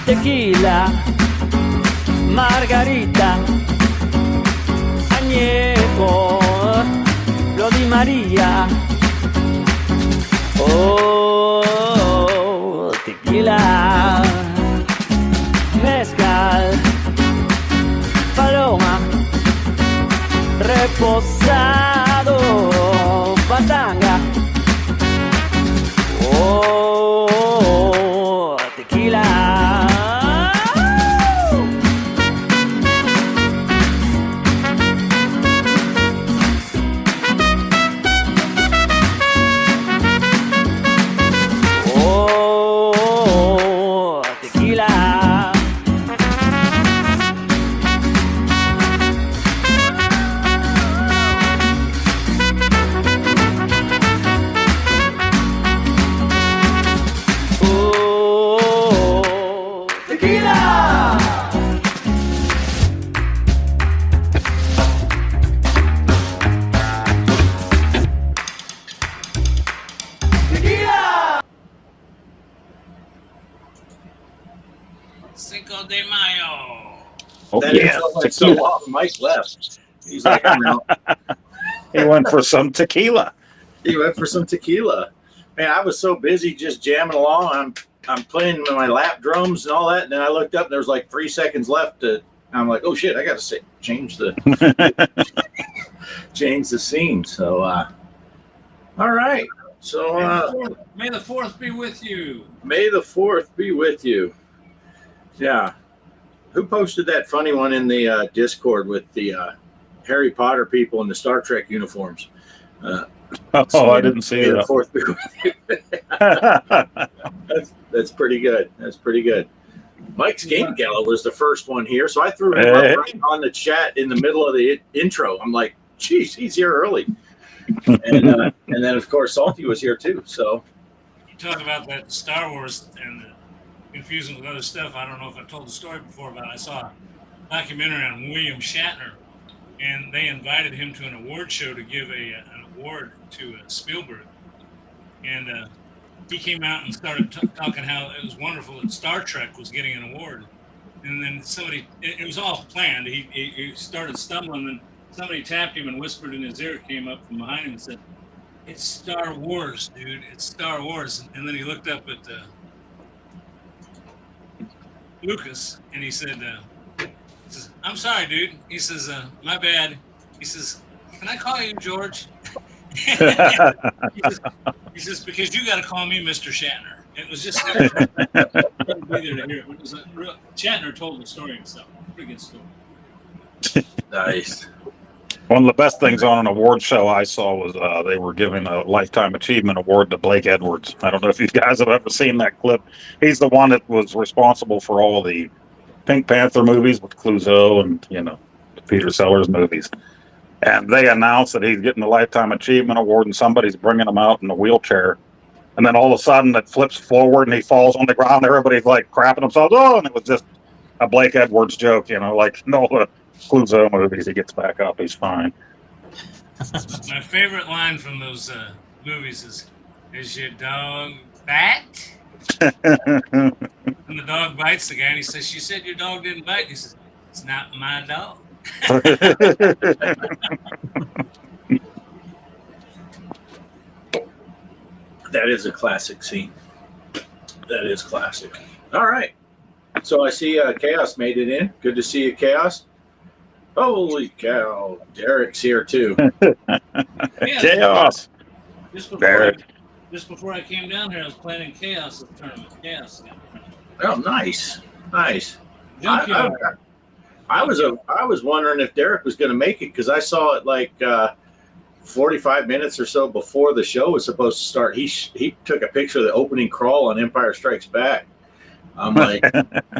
tequila, margarita, añejo, lo di María. Oh, tequila, mezcal, paloma, reposado, batanga. Oh, tequila. Oh, tequila. Cinco de Mayo. Oh, That yeah. is like so long. Mike left. He's like, I'm out. He went for some tequila. He went for some tequila. Man, I was so busy just jamming along. I'm playing with my lap drums and all that, and then I looked up and there was like 3 seconds left. I'm like, oh shit, I got to change the change the scene. So, all right. So, May the 4th be with you. May the 4th be with you. Yeah. Who posted that funny one in the Discord with the Harry Potter people in the Star Trek uniforms? I didn't see May the that. 4th be with you. That's pretty good. That's pretty good. Mike's Game Gala was the first one here, so I threw him up right on the chat in the middle of the intro. I'm like, geez, he's here early. And then, of course, Salty was here too. So You talk about that Star Wars and confusing with other stuff. I don't know if I told the story before, but I saw a documentary on William Shatner, and they invited him to an award show to give an award to Spielberg. And he came out and started talking how it was wonderful that Star Trek was getting an award. And then it was all planned. He started stumbling, and somebody tapped him and whispered in his ear, came up from behind him and said, "It's Star Wars, dude. It's Star Wars." And then he looked up at Lucas, and he said, "I'm sorry, dude." He says, "My bad." He says, "Can I call you George?" he says, "Because you got to call me Mr. Shatner." It was just be there to hear it. It was Shatner told the story himself. Pretty good story. nice. One of the best things on an award show I saw was they were giving a Lifetime Achievement Award to Blake Edwards. I don't know if you guys have ever seen that clip. He's the one that was responsible for all the Pink Panther movies with Clouseau and, the Peter Sellers movies. And they announced that he's getting the Lifetime Achievement Award and somebody's bringing him out in a wheelchair. And then all of a sudden it flips forward and he falls on the ground. Everybody's like crapping themselves. Oh, and it was just a Blake Edwards joke, like no Clouseau movies. He gets back up. He's fine. My favorite line from those movies is your dog bite? And the dog bites the guy and he says, "You said your dog didn't bite." He says, "It's not my dog." That is a classic scene. That is classic. All right. So I see Kaos made it in. Good to see you, Kaos. Holy cow. Derek's here too. Chaos. Just before I came down here, I was planning Chaos tournament. Chaos. Oh, nice. Nice. Junkyard. I was wondering if Derek was going to make it because I saw it like 45 minutes or so before the show was supposed to start. He took a picture of the opening crawl on Empire Strikes Back. I'm like,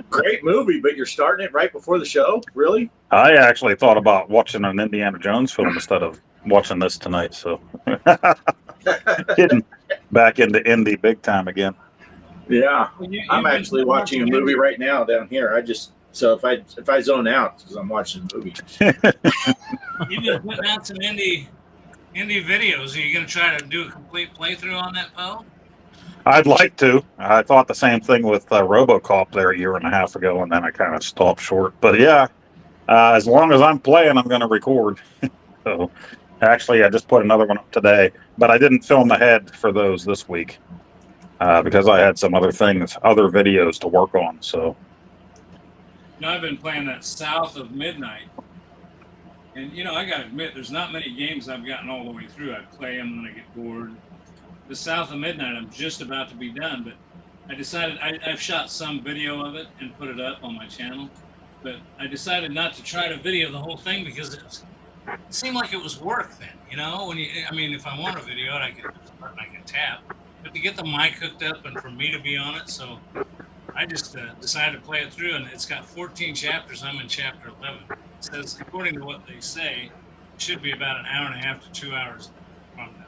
great movie, but you're starting it right before the show? Really? I actually thought about watching an Indiana Jones film instead of watching this tonight. So getting back into indie big time again. Yeah, I'm actually watching a movie right now down here. So if I zone out, because I'm watching the movie. You've been putting out some indie videos. Are you going to try to do a complete playthrough on that, Poe? I'd like to. I thought the same thing with RoboCop there a year and a half ago, and then I kind of stopped short. But yeah, as long as I'm playing, I'm going to record. So actually, I just put another one up today, but I didn't film ahead for those this week because I had some other things, other videos to work on. So I've been playing that South of Midnight. And, I got to admit, there's not many games I've gotten all the way through. I play them when I get bored. The South of Midnight, I'm just about to be done, but I decided I've shot some video of it and put it up on my channel, but I decided not to try to video the whole thing because it seemed like it was work then, if I want a video, I can tap, but to get the mic hooked up and for me to be on it, so I just decided to play it through, and it's got 14 chapters. I'm in chapter 11. It says, according to what they say, it should be about an hour and a half to 2 hours from now.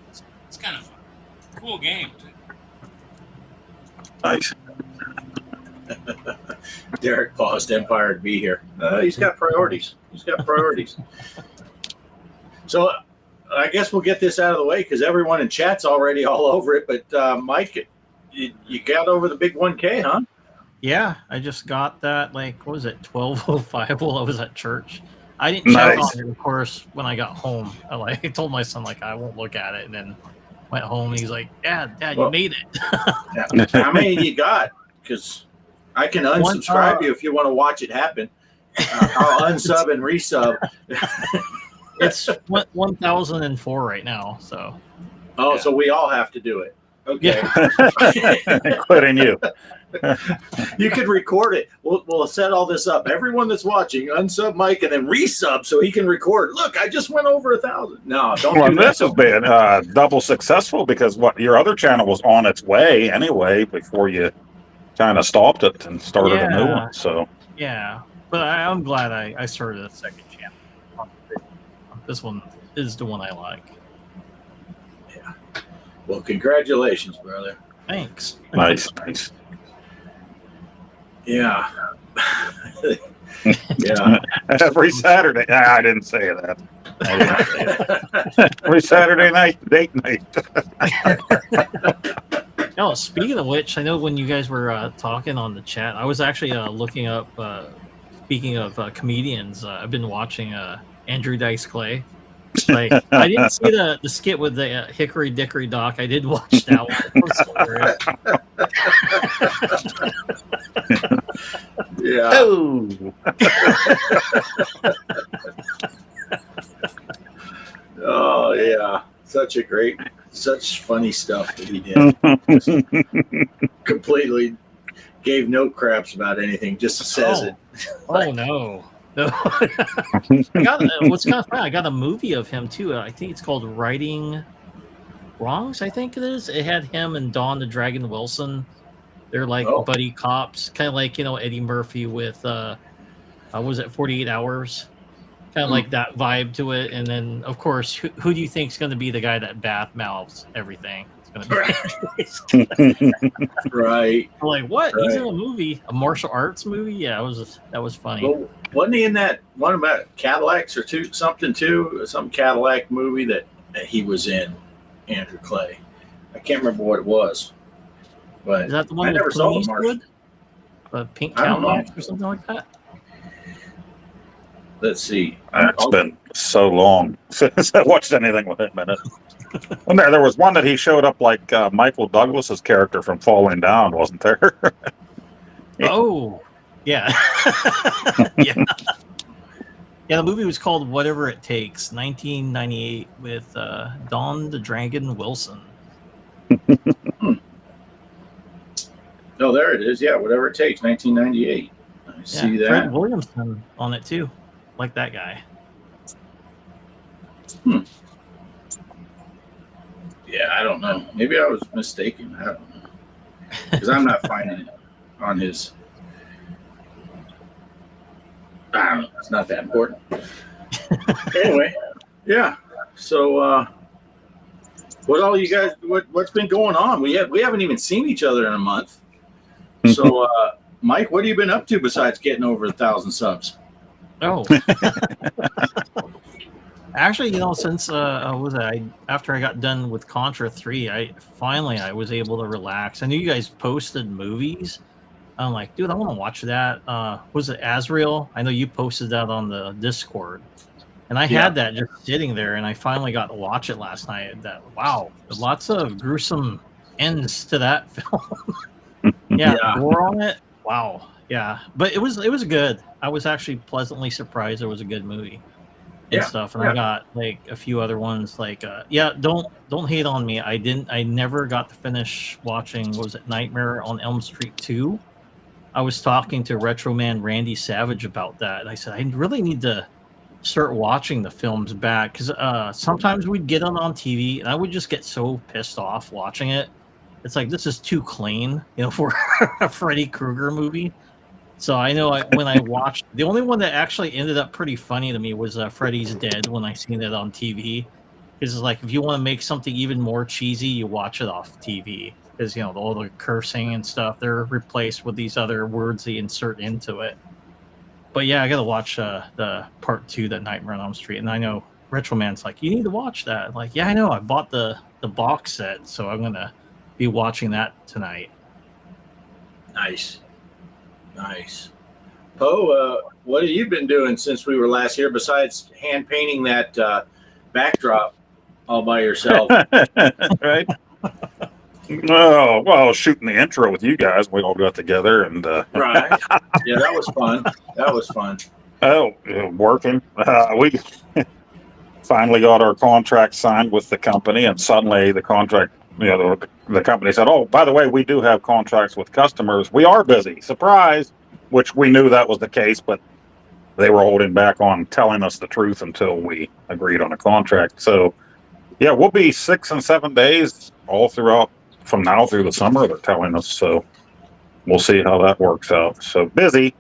It's kind of fun. Cool game, too. nice. Derek paused Empire to be here. He's got priorities. So I guess we'll get this out of the way because everyone in chat's already all over it. But Mike, you got over the big 1K, huh? Yeah, I just got that, what was it, 12:05 while I was at church. I didn't check on it, of course, when I got home. I told my son, I won't look at it, and then went home, and he's like, Dad, you made it. How many you got? Because I can unsubscribe you if you want to watch it happen. I'll unsub and resub. It's 1,004 right now, so. Oh, yeah. So we all have to do it. Okay. Yeah. Including you. You could record it. We'll set all this up. Everyone that's watching, unsub Mike and then resub so he can record. Look, I just went over 1,000. No, don't Well, do this that. has been double successful because your other channel was on its way anyway before you kind of stopped it and started a new one. So yeah, but I'm glad I started a second channel. This one is the one I like. Yeah. Well, congratulations, brother. Thanks. nice. Yeah. Yeah. Every Saturday. I didn't say that. Every Saturday night, date night. Oh, speaking of which, I know when you guys were talking on the chat, I was actually looking up. Speaking of comedians, I've been watching Andrew Dice Clay. I didn't see the skit with the Hickory Dickory Dock. I did watch that one. Yeah. Oh. Oh, yeah. Such funny stuff that he did. Completely gave no craps about anything, just says it. Oh, no. What's kind of fun, I got a movie of him, too. I think it's called Righting Wrongs, I think it is. It had him and Dawn the Dragon Wilson. They're buddy cops, kind of like, Eddie Murphy with, was it 48 Hours? Kind of like that vibe to it. And then, of course, who do you think is going to be the guy that bath mouths everything? It's going to be Right. I'm like, what? Right. He's in a movie, a martial arts movie? Yeah, that was funny. Well, wasn't he in that one about Cadillacs or something some Cadillac movie that he was in, Andrew Clay? I can't remember what it was. But is that the one with Clint Eastwood? Pink Cadillac or something like that? Let's see. It's been so long since I watched anything with him in it. And there was one that he showed up like Michael Douglas's character from Falling Down, wasn't there? Oh, yeah. Yeah. Yeah, the movie was called Whatever It Takes, 1998, with Dawn the Dragon Wilson. Oh, there it is. Yeah, Whatever It Takes, 1998. I see that. Fred Williamson on it, too. Like that guy. Yeah, I don't know. Maybe I was mistaken. I don't know. Because I'm not finding it on his... I don't know. It's not that important. Anyway, yeah. So, what all you guys... What's been going on? We haven't even seen each other in a month. So, Mike, what have you been up to besides getting over 1,000 subs? Oh. Actually, since after I got done with Contra 3, I was able to relax. I knew you guys posted movies. I'm like, dude, I want to watch that. Was it Azrael? I know you posted that on the Discord, and I had that just sitting there, and I finally got to watch it last night. Wow, lots of gruesome ends to that film. Yeah, gore on it. Wow, yeah, but it was good. I was actually pleasantly surprised it was a good movie and stuff. And I got like a few other ones like don't hate on me. I never got to finish watching, what was it, Nightmare on Elm Street 2. I was talking to Retro Man Randy Savage about that, and I said I really need to start watching the films back, because sometimes we'd get on TV and I would just get so pissed off watching it. It's like, this is too clean, for a Freddy Krueger movie. So I know when I watched, the only one that actually ended up pretty funny to me was Freddy's Dead, when I seen it on TV. Because it's like, if you want to make something even more cheesy, you watch it off TV. Because, all the cursing and stuff, they're replaced with these other words they insert into it. But yeah, I got to watch the part 2, the Nightmare on Elm Street. And I know Retro Man's like, you need to watch that. I'm like, yeah, I know. I bought the box set, so I'm going to be watching that tonight. Nice. Poe, what have you been doing since we were last here besides hand painting that backdrop all by yourself? Right? Oh, well, shooting the intro with you guys. We all got together and Right. Yeah, that was fun. Oh, working. We finally got our contract signed with the company, and suddenly the contract, the company said, "Oh, by the way, we do have contracts with customers. We are busy." Surprise! Which we knew that was the case, but they were holding back on telling us the truth until we agreed on a contract. So, yeah, we'll be 6 and 7 days all throughout from now through the summer. They're telling us, so we'll see how that works out. So busy,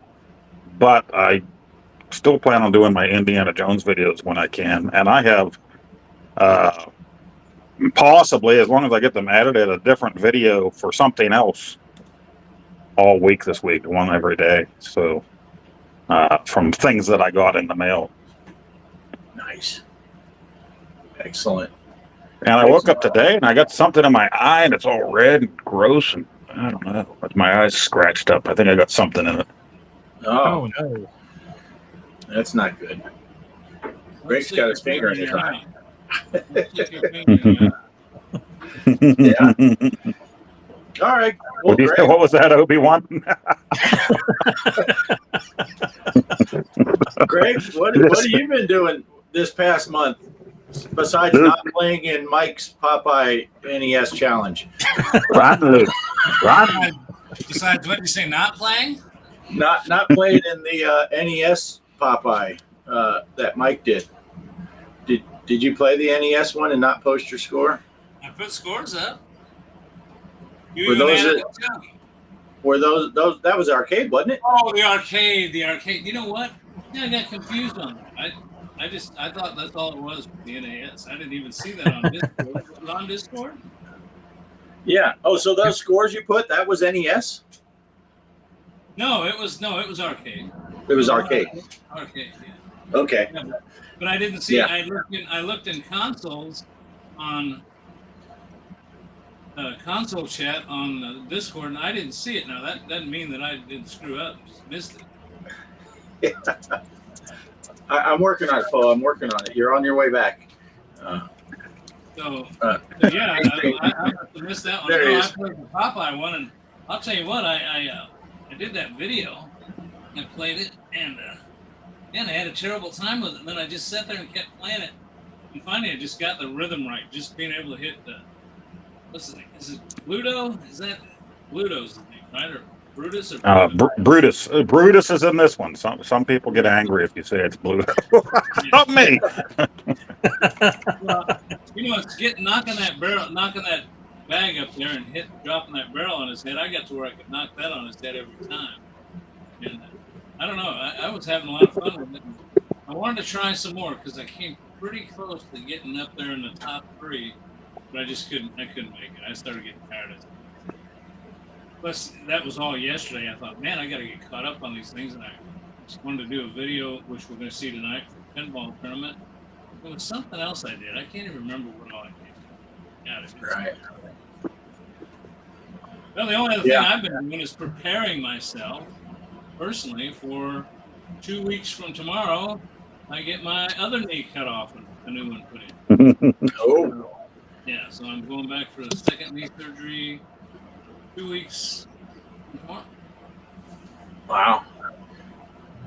but I still plan on doing my Indiana Jones videos when I can, and I have possibly, as long as I get them edited, a different video for something else all week this week, one every day. So from things that I got in the mail. Nice. Excellent. And I woke up today and I got something in my eye and it's all red and gross, and I don't know, my eye's scratched up. I think I got something in it. Oh no, that's not good. Greg's got his finger in his eye. Yeah. All right. Well, what was that, Obi-Wan? Greg, what have you been doing this past month besides not playing in Mike's Popeye NES challenge? Besides, what did you say? Not playing? Not playing in the NES Popeye that Mike did. Did you play the NES one and not post your score? I put scores up. Were those that was arcade, wasn't it? Oh, the arcade. You know what? Yeah, I got confused on that. I thought that's all it was with the NAS. I didn't even see that on Discord. Was it on Discord? Yeah. Oh, so those scores you put, that was NES? No, it was arcade. It was arcade. Arcade, yeah. Okay. Yeah, but I didn't see. Yeah. I looked in consoles on console chat on Discord, and I didn't see it. Now that doesn't mean that I didn't screw up, just missed it. Yeah. I'm working on it, Paul. I'm working on it. You're on your way back. Yeah, I must have missed that one. There it is. I played the Popeye one, and I'll tell you what, I did that video. I played it, and I had a terrible time with it. And then I just sat there and kept playing it, and finally I just got the rhythm right. Just being able to hit the what's his name? Is it Bluto? Is that Bluto's his name, right? Or Brutus? Or Brutus. Brutus is in this one. Some people get angry if you say it's Bluto. Not me. Well, it's knocking that bag up there and dropping that barrel on his head. I got to where I could knock that on his head every time. And I don't know. I was having a lot of fun with it. I wanted to try some more because I came pretty close to getting up there in the top 3. But I just couldn't make it. I started getting tired of it. Plus, that was all yesterday. I thought, man, I got to get caught up on these things. And I wanted to do a video, which we're going to see tonight for the pinball tournament. There was something else I did. I can't even remember what all I did. Yeah, Right. Well, the only other thing I've been doing is preparing myself personally for 2 weeks from tomorrow. I get my other knee cut off and a new one put in. Oh, Yeah, so I'm going back for the second knee surgery 2 weeks from tomorrow. wow.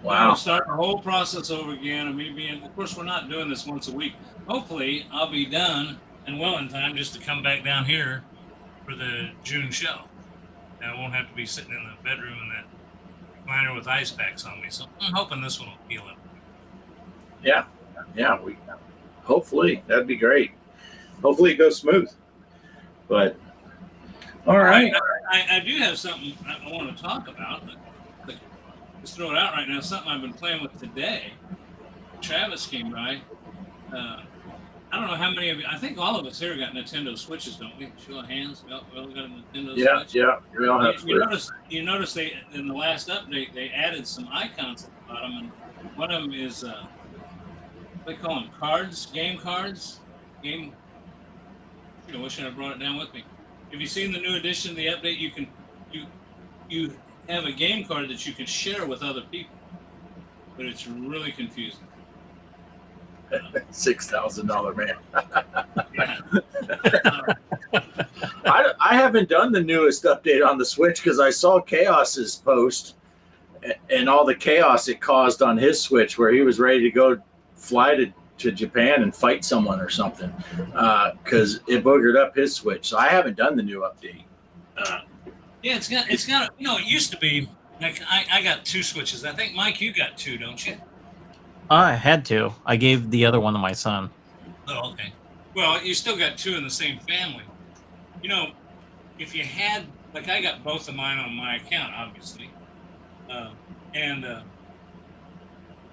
I'm going to start the whole process over again. And me being, of course, we're not doing this once a week. Hopefully, I'll be done and well in time just to come back down here for the June show. And I won't have to be sitting in the bedroom in that recliner with ice packs on me. So I'm hoping this one will heal up. Yeah. Hopefully, that'd be great. Hopefully it goes smooth. But, all right. I do have something I want to talk about. But just throw it out right now. Something I've been playing with today. Travis came by. I don't know how many of you. I think all of us here got Nintendo Switches, don't we? Show of hands. We all got a Nintendo Switch. Yeah. We all have You notice they in the last update they added some icons at the bottom, and one of them is they call them cards, game cards, game. I wish I had brought it down with me. Have you seen the new edition of the update? You have a game card that you can share with other people, but it's really confusing. $6,000 man. Yeah. I haven't done the newest update on the Switch because I saw Kaos's post and all the chaos it caused on his Switch where he was ready to go fly to Japan and fight someone or something because it boogered up his Switch. So I haven't done the new update. Yeah, it's got. It used to be like I got 2 Switches. I think Mike, you got 2, don't you? I had to. I gave the other one to my son. Oh, okay. Well, you still got 2 in the same family. If you had, like, I got both of mine on my account, obviously, and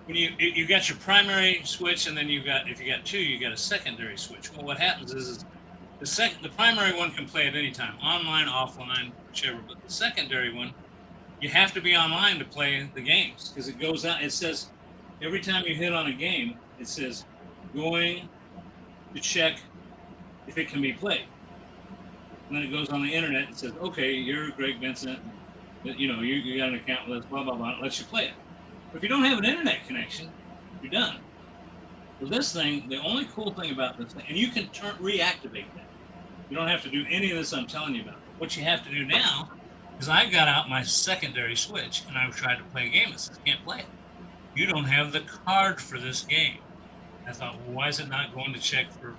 when you got your primary Switch, and then if you got 2, you got a secondary Switch. Well, what happens is the primary one can play at any time, online, offline, whichever. But the secondary one, you have to be online to play the games because it goes out. It says every time you hit on a game, it says going to check if it can be played. And then it goes on the internet and says, okay, you're Greg Vincent. You got an account with us, blah, blah, blah. It lets you play it. But if you don't have an internet connection, you're done. Well, this thing, the only cool thing about this thing, and you can reactivate that. You don't have to do any of this I'm telling you about. What you have to do now is I got out my secondary Switch and I've tried to play a game that says can't play it. You don't have the card for this game. I thought, well, why is it not going to check for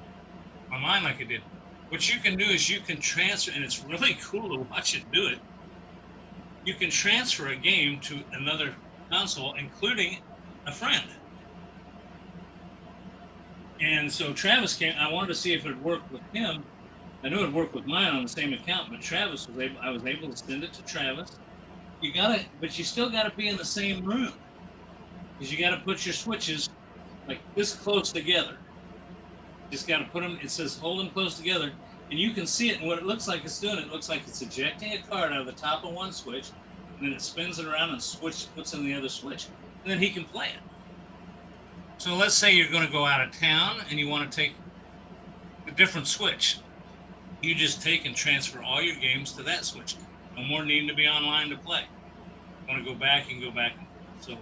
online like it did? What you can do is you can transfer, and it's really cool to watch it do it. You can transfer a game to another console, including a friend. And so Travis came. I wanted to see if it worked with him. I knew it worked with mine on the same account, but I was able to send it to Travis. But you still got to be in the same room because you got to put your Switches like this close together. Just got to put them. It says hold them close together, and you can see it. And what it looks like it's doing, it looks like it's ejecting a card out of the top of one Switch, and then it spins it around and puts in the other Switch, and then he can play it. So let's say you're going to go out of town and you want to take a different Switch. You just take and transfer all your games to that Switch. No more needing to be online to play. You want to go back, you can go back. So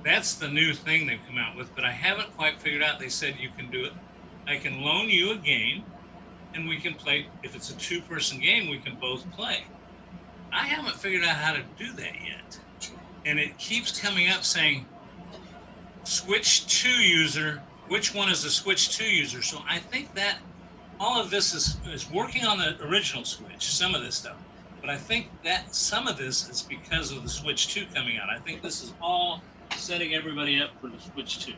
that's the new thing they've come out with, but I haven't quite figured out. They said you can do it. I can loan you a game, and we can play. If it's a 2-person game, we can both play. I haven't figured out how to do that yet. And it keeps coming up saying, Switch 2 user, which one is the Switch 2 user? So I think that all of this is working on the original Switch, some of this stuff. But I think that some of this is because of the Switch 2 coming out. I think this is all setting everybody up for the Switch 2.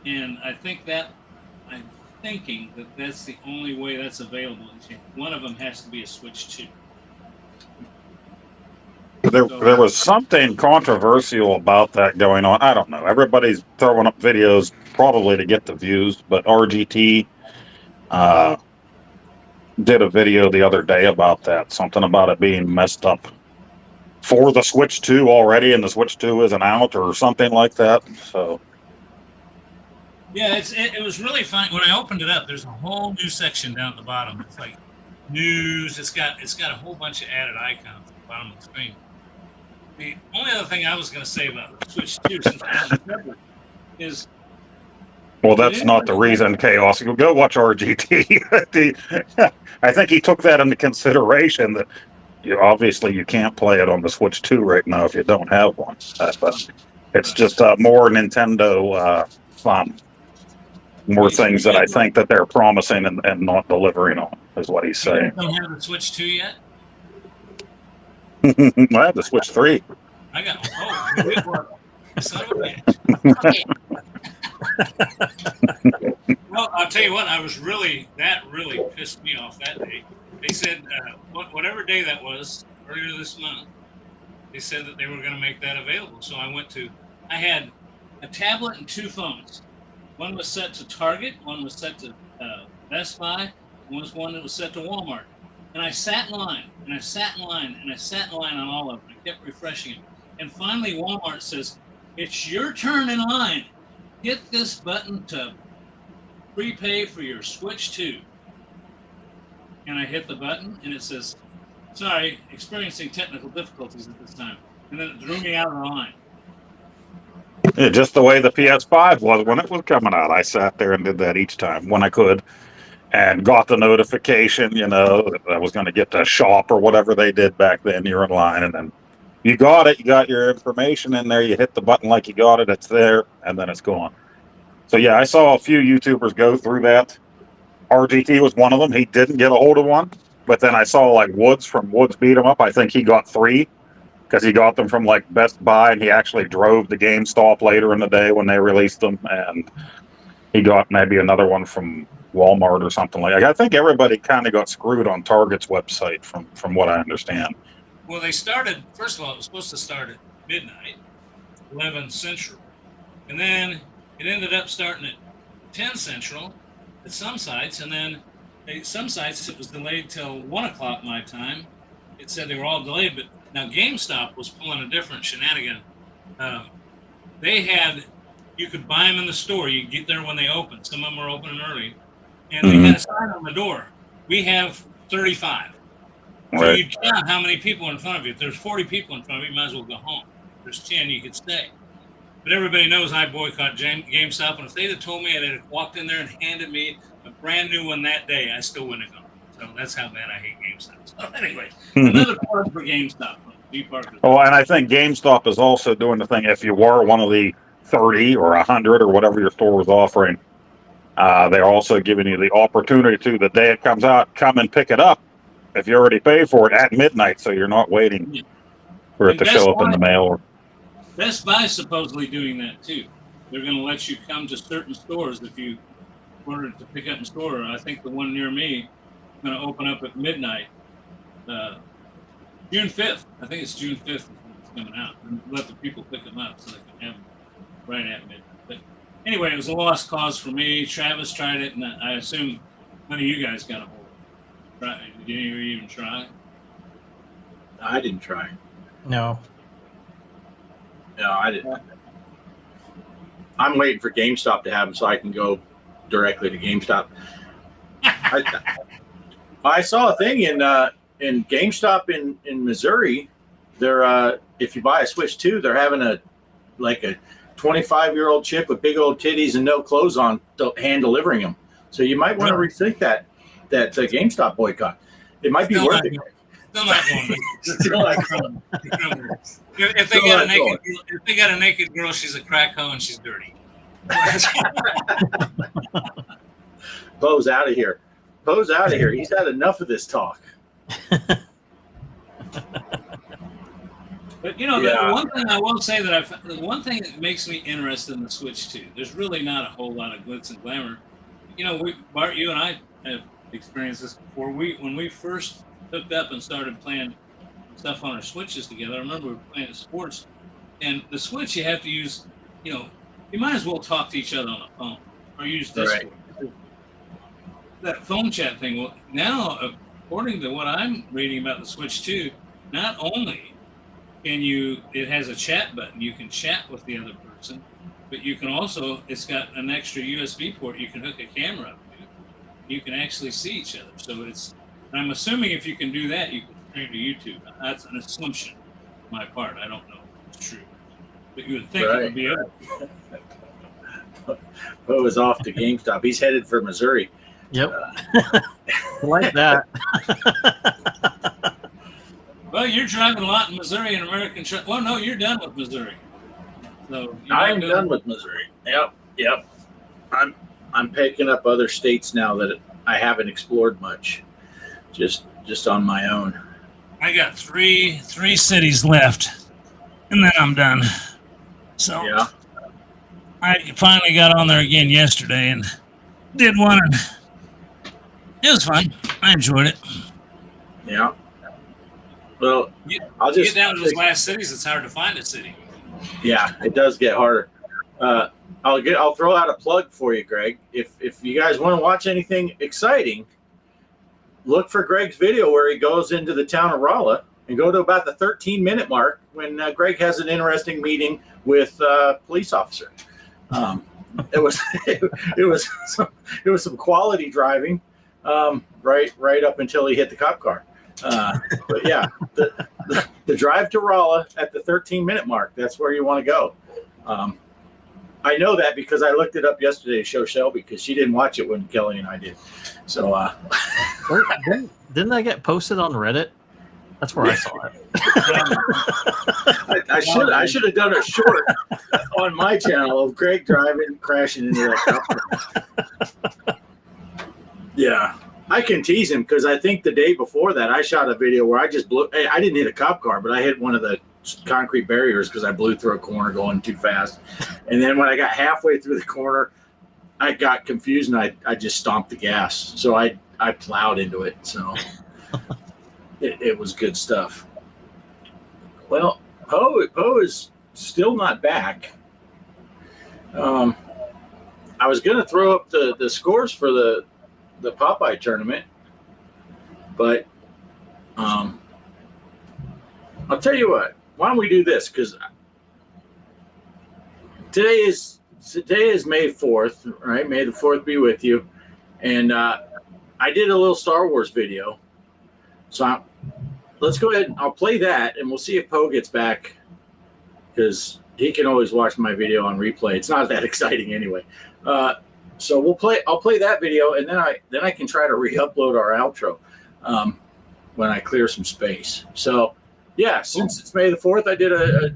And I think that, I'm thinking that that's the only way that's available. One of them has to be a Switch 2. There was something controversial about that going on. I don't know. Everybody's throwing up videos probably to get the views, but RGT did a video the other day about that. Something about it being messed up for the Switch 2 already, and the Switch 2 isn't out or something like that. So, Yeah, it was really fun. When I opened it up, there's a whole new section down at the bottom. It's like news. It's got a whole bunch of added icons at the bottom of the screen. The only other thing I was going to say about the Switch 2, since I haven't covered, is Well, that's not the reason, Chaos. Go watch RGT. I think he took that into consideration that obviously you can't play it on the Switch 2 right now if you don't have one. But it's just more Nintendo fun. More things that I think that they're promising and not delivering on, is what he's saying. You don't have the Switch 2 yet? I have the Switch 3. I got son of a bitch. Well, I'll tell you what, that really pissed me off that day. They said, whatever day that was, earlier this month, they said that they were going to make that available. So I had a tablet and 2 phones. One was set to Target, one was set to Best Buy, and one that was set to Walmart. And I sat in line, and I sat in line, and I sat in line on all of them. I kept refreshing it. And finally, Walmart says, "It's your turn in line. Hit this button to prepay for your Switch 2. And I hit the button, and it says, "Sorry, experiencing technical difficulties at this time." And then it threw me out of the line. Yeah, just the way the PS5 was when it was coming out. I sat there and did that each time when I could, and got the notification, that I was going to get to shop or whatever they did back then. You're in line, and then you got it. You got your information in there. You hit the button like you got it. It's there, and then it's gone. So yeah, I saw a few YouTubers go through that. RGT was one of them. He didn't get a hold of one, but then I saw like Woods from Woods Beat 'em Up. I think he got 3. Because he got them from like Best Buy, and he actually drove to GameStop later in the day when they released them, and he got maybe another one from Walmart or something like that. I think everybody kind of got screwed on Target's website from what I understand. Well, they started, first of all, it was supposed to start at midnight, 11 Central, and then it ended up starting at 10 Central at some sites, and then some sites it was delayed till 1 o'clock my time. It said they were all delayed, but now GameStop was pulling a different shenanigan. You could buy them in the store. You get there when they open. Some of them were opening early, and they had a sign on the door. We have 35. So Right. you count how many people in front of you. If there's 40 people in front of you, you might as well go home. If there's 10, you could stay. But everybody knows I boycott GameStop, and if they'd have told me I'd have walked in there and handed me a brand new one that day, I still wouldn't have gone. So that's how bad I hate GameStop. So anyway, another plug for GameStop. G.Parkers. Oh, and I think GameStop is also doing the thing. If you were one of the 30 or 100 or whatever your store was offering, they're also giving you the opportunity to, the day it comes out, come and pick it up if you already paid for it at midnight, so you're not waiting for it to show up in the mail. Best Buy is supposedly doing that too. They're going to let you come to certain stores if you ordered to pick up in store. I think the one near me is going to open up at midnight. June 5th. I think it's June 5th it's coming out. And let the people pick them up so they can have them right at midnight. But anyway, it was a lost cause for me. Travis tried it, and I assume none of you guys got a hold of it. Did any of you even try? I didn't try. No, I didn't. I'm waiting for GameStop to have them so I can go directly to GameStop. I saw a thing in GameStop in Missouri. They're if you buy a Switch 2, they're having a 25-year-old chick with big old titties and no clothes on hand delivering them. So you might want to rethink that GameStop boycott. It might be worth it. Still not going. Still not going. If they got a naked girl, she's a crack hoe and she's dirty. Bo's out of here. Bo's out of here. He's had enough of this talk. But the one thing I will say the one thing that makes me interested in the Switch 2, there's really not a whole lot of glitz and glamour. Bart, you and I have experienced this before. When we first hooked up and started playing stuff on our Switches together, I remember we were playing sports, and the Switch you have to use, you might as well talk to each other on the phone or use Discord. Right. That phone chat thing. Well, now, according to what I'm reading about the Switch 2, not only it has a chat button, you can chat with the other person, but you can also, it's got an extra USB port. You can hook a camera up to. You can actually see each other. So I'm assuming if you can do that, you can stream to YouTube. That's an assumption on my part. I don't know if it's true. But you would think it would be able. Poe is off to GameStop. He's headed for Missouri. Yep. Like that. Well, you're driving a lot in Missouri and American truck. Well, no, you're done with Missouri. So I'm done with Missouri. Yep. I'm picking up other states now that I haven't explored much, just on my own. I got three cities left, and then I'm done. So yeah, I finally got on there again yesterday and did one, and it was fun. I enjoyed it. Yeah. Well, I'll just get down to those last cities. It's hard to find a city. Yeah, it does get harder. I'll throw out a plug for you, Greg. If you guys want to watch anything exciting, look for Greg's video where he goes into the town of Rolla and go to about the 13-minute mark when Greg has an interesting meeting with a police officer. It was some quality driving, right up until he hit the cop car. But yeah, the drive to Rolla at the 13-minute mark, that's where you want to go. I know that because I looked it up yesterday to show Shelby because she didn't watch it when Kelly and I did. So didn't that get posted on Reddit? That's where I saw it. I should have done a short on my channel of Greg driving, crashing into that cop. Yeah. I can tease him because I think the day before that I shot a video where I just blew. I didn't hit a cop car, but I hit one of the concrete barriers because I blew through a corner going too fast. And then when I got halfway through the corner, I got confused and I just stomped the gas. So I plowed into it. So it was good stuff. Well, Poe is still not back. I was going to throw up the scores for the Popeye tournament, but I'll tell you what, why don't we do this, because today is May 4th, right? May the 4th be with you. And I did a little Star Wars video, so let's go ahead and I'll play that and we'll see if Poe gets back, because he can always watch my video on replay. It's not that exciting anyway. So I'll play that video, and then I can try to re-upload our outro when I clear some space. So yeah, since it's May the 4th, I did a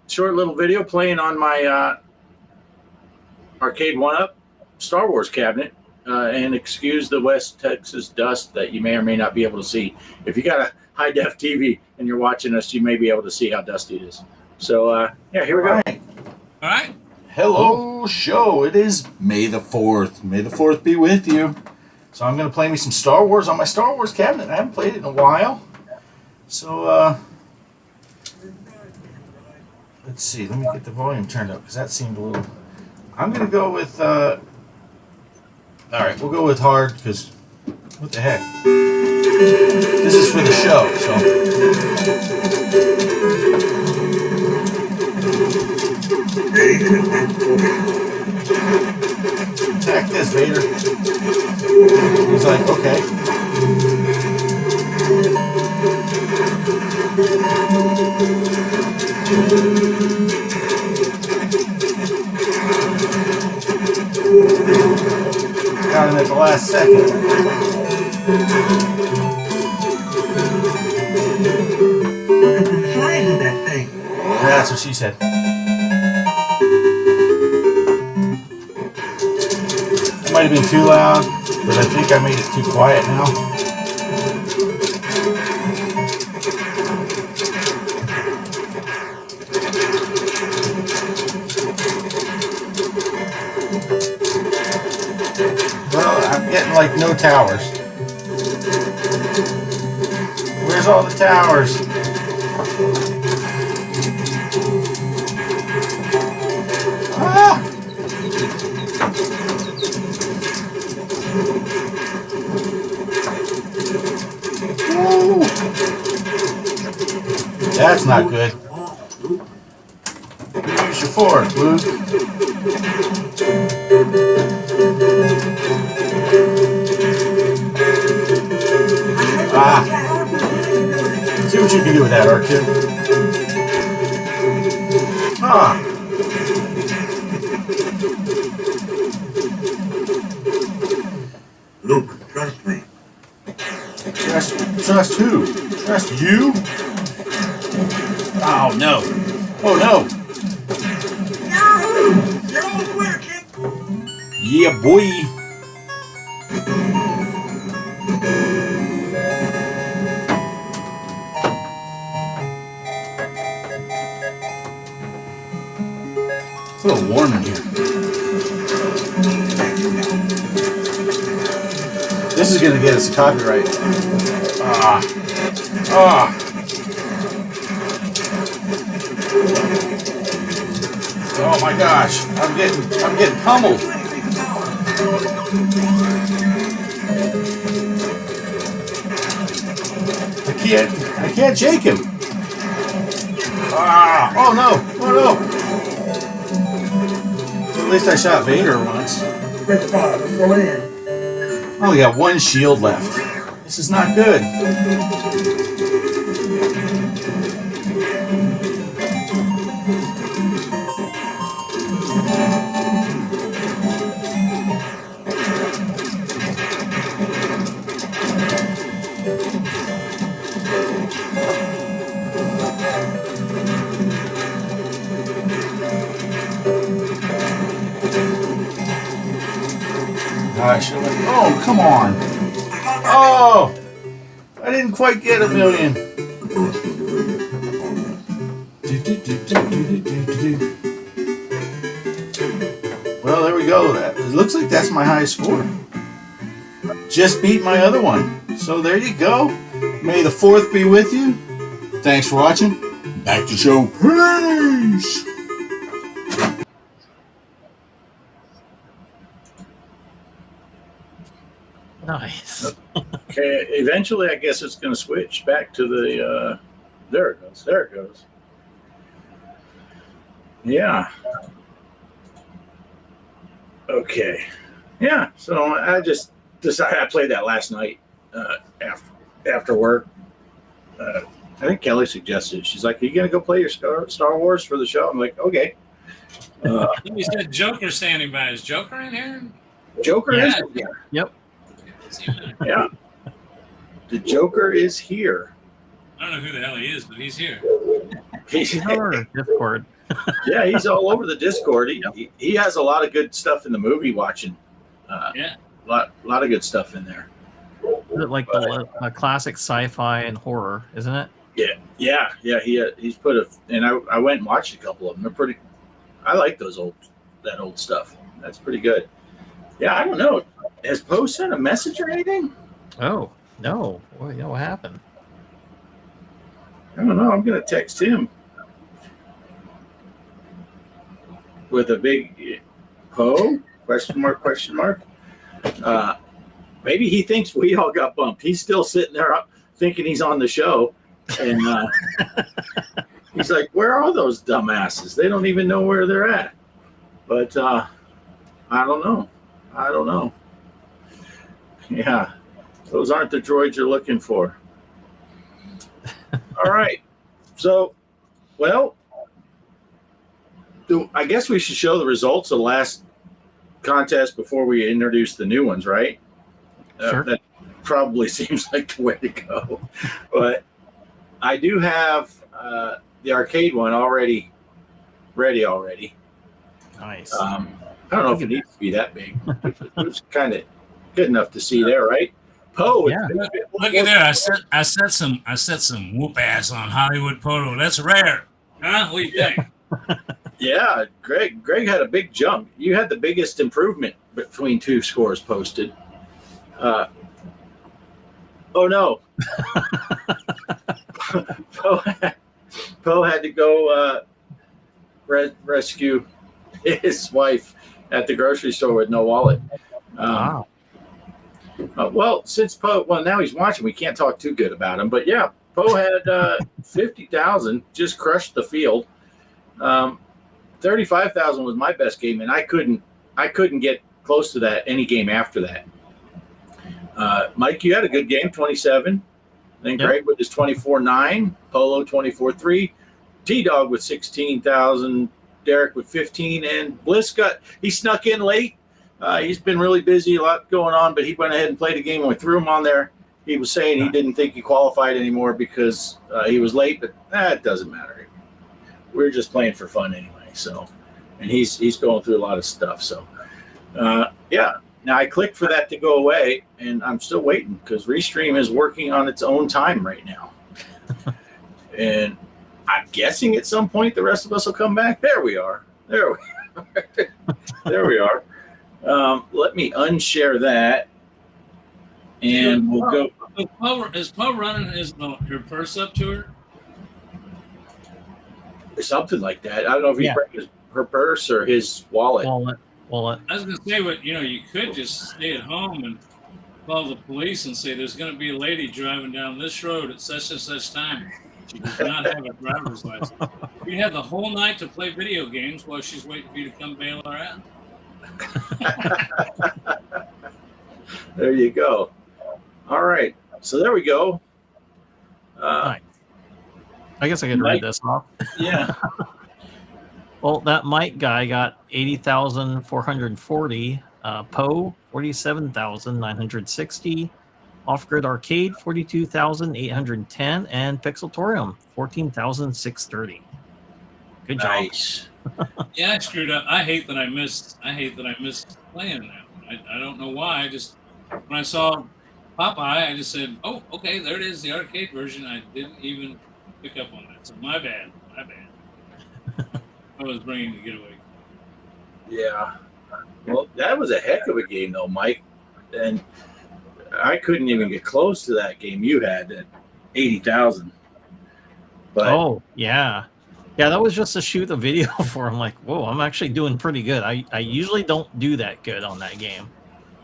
short little video playing on my Arcade 1-Up Star Wars cabinet, and excuse the West Texas dust that you may or may not be able to see. If you got a high def TV and you're watching us, you may be able to see how dusty it is. So yeah, here we go. All right. Hello, show. It is May the 4th. May the 4th be with you. So I'm going to play me some Star Wars on my Star Wars cabinet. I haven't played it in a while. So, let's see. Let me get the volume turned up because that seemed a little... I'm going to go with... All right, we'll go with hard because... What the heck? This is for the show, so... Attack this, Vader. He's like, okay. Got him at the last second. Flying in that thing. That's what she said. Might have been too loud, but I think I made it too quiet now. Well, I'm getting like no towers. Where's all the towers? Ah! Ooh. That's not good. Use your for, Luke? See what you can do with that, R2. Luke, trust me. Trust who? Trust you? Oh no. Oh no. You're wicked. Yeah, boy. It's a little warm in here. This is going to get us a copyright. Oh my gosh, I'm getting pummeled. I can't shake him. Oh no. At least I shot Vader once. Good father, go in. I only got one shield left. This is not good. Oh, come on. Oh, I didn't quite get $1 million. Well, there we go. It looks like that's my highest score. Just beat my other one. So there you go. May the 4th be with you. Thanks for watching. Back to the show. Peace. Nice. Okay, eventually I guess it's going to switch back to the, there it goes. Yeah. Okay. Yeah, so I just decided, I played that last night after work. I think Kelly suggested it. She's like, are you going to go play your Star Wars for the show? I'm like, okay. You said Joker standing by. Is Joker in here? Joker is here. Yep. Yeah. The Joker is here. I don't know who the hell he is, but he's here. He's Our Discord. Yeah, he's all over the Discord. He has a lot of good stuff in the movie watching. Yeah. A lot of good stuff in there. Is it like the classic sci-fi and horror, isn't it? Yeah. He's put and I went and watched a couple of them. They're pretty. I like that old stuff. That's pretty good. Yeah, I don't know. Has Poe sent a message or anything? Oh no! What happened? I don't know. I'm gonna text him with a big Poe ? Maybe he thinks we all got bumped. He's still sitting there thinking he's on the show, and he's like, "Where are those dumbasses? They don't even know where they're at." But I don't know. Yeah, those aren't the droids you're looking for. All right. So, well, I guess we should show the results of the last contest before we introduce the new ones, right? Sure. That probably seems like the way to go. But I do have the arcade one ready already. Nice. I don't know if it needs to be that big. It's kind of good enough to see there, right? Poe. Yeah. Look at there. I set some whoop ass on Hollywood Photo. That's rare. Huh? What do you think? Yeah, Greg had a big jump. You had the biggest improvement between two scores posted. Oh no. Poe had to go rescue his wife at the grocery store with no wallet. Wow. Well, since Poe, now he's watching, we can't talk too good about him. But yeah, Poe had 50,000, just crushed the field. 35,000 was my best game, and I couldn't get close to that any game after that. Mike, you had a good game, 27. Then Greg with his 24.9, Polo 24.3, T-Dog with 16,000, Derek with 15, and Bliss he snuck in late. He's been really busy, a lot going on, but he went ahead and played a game and we threw him on there. He was saying he didn't think he qualified anymore because he was late, but it doesn't matter. We're just playing for fun anyway. So, and he's going through a lot of stuff. So, yeah. Now I clicked for that to go away, and I'm still waiting because Restream is working on its own time right now. And I'm guessing at some point the rest of us will come back. There we are. There we are. Let me unshare that, and we'll go. Is Poe running her purse up to her? Something like that. I don't know if he's bringing her purse or his wallet. Wallet. I was going to say, you could just stay at home and call the police and say there's going to be a lady driving down this road at such and such time. She does not have a driver's license. We had the whole night to play video games while she's waiting for you to come bail her out. There you go. All right. So there we go. Nice. I guess I could read this off. Yeah. Well, that Mike guy got 80,440. Poe, 47,960. Off-Grid Arcade, 42,810. And Pixeltorium, 14,630. Good job. Nice. Yeah, I screwed up. I hate that I missed playing that one. I don't know why. When I saw Popeye, I just said, "Oh, okay, there it is, the arcade version." I didn't even pick up on that. So my bad. I was bringing the getaway. Yeah. Well, that was a heck of a game, though, Mike. And I couldn't even get close to that game you had at 80,000. Oh, yeah. Yeah, that was just to shoot the video for. I'm like, whoa, I'm actually doing pretty good. I usually don't do that good on that game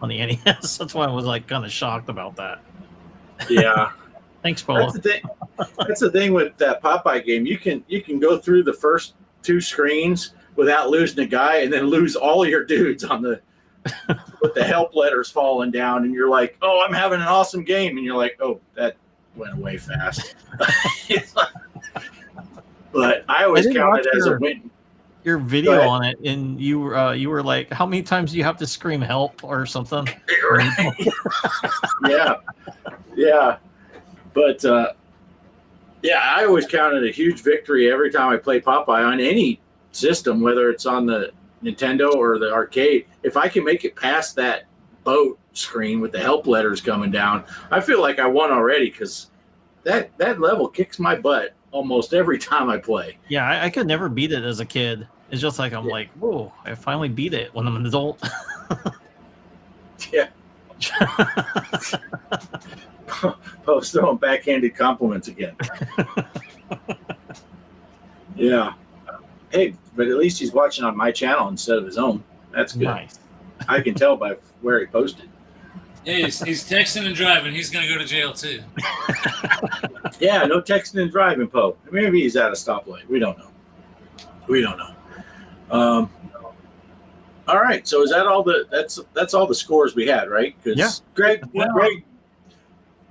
on the NES. That's why I was like kind of shocked about that. Yeah. Thanks, Paul. That's the thing with that Popeye game. You can go through the first 2 screens without losing a guy, and then lose all your dudes on with the help letters falling down, and you're like, "Oh, I'm having an awesome game," and you're like, "Oh, that went away fast." But I always count it as a win. Your video on it, and you were like, "How many times do you have to scream help or something?" Yeah. But I always count it a huge victory every time I play Popeye on any system, whether it's on the Nintendo or the arcade. If I can make it past that boat screen with the help letters coming down, I feel like I won already, because that level kicks my butt almost every time I play. Yeah, I could never beat it as a kid. It's just like, I'm like, whoa, I finally beat it when I'm an adult. Yeah. Post throwing backhanded compliments again. Yeah. Hey, but at least he's watching on my channel instead of his own. That's good. Nice. I can tell by where he posted. Yeah, he's texting and driving. He's going to go to jail too. Yeah, no texting and driving, Poe. Maybe he's at a stoplight. We don't know. All right. So is that all that's all the scores we had, right? Because Greg,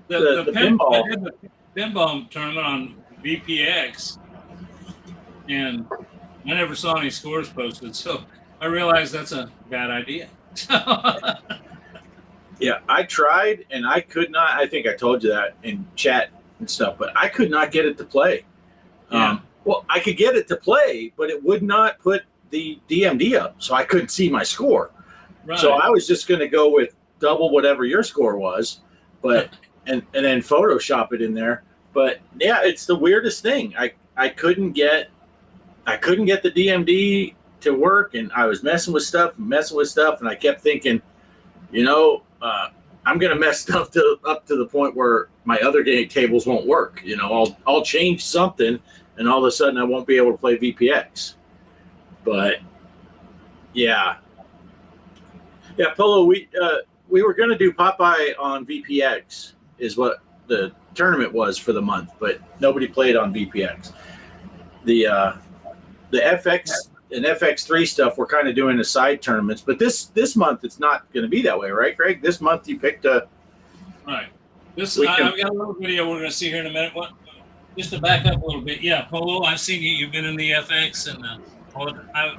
the pinball. I did the pinball tournament on VPX, and I never saw any scores posted, so I realized that's a bad idea. Yeah, I tried, and I could not. I think I told you that in chat and stuff, but I could not get it to play. Yeah. Well, I could get it to play, but it would not put the DMD up, so I couldn't see my score. Right. So I was just going to go with double whatever your score was, but and then Photoshop it in there. But yeah, it's the weirdest thing. I couldn't get the DMD to work, and I was messing with stuff, and I kept thinking, I'm going to mess stuff up to the point where my other game tables won't work. I'll change something, and all of a sudden I won't be able to play VPX. But yeah, Polo, we were going to do Popeye on VPX is what the tournament was for the month, but nobody played on VPX. The FX and FX3 stuff, we're kind of doing the side tournaments. But this month, it's not going to be that way, right, Greg? This month, you picked a. Right. I've got a little video we're going to see here in a minute. Just to back up a little bit, yeah, Polo, I've seen you. You've been in the FX, and I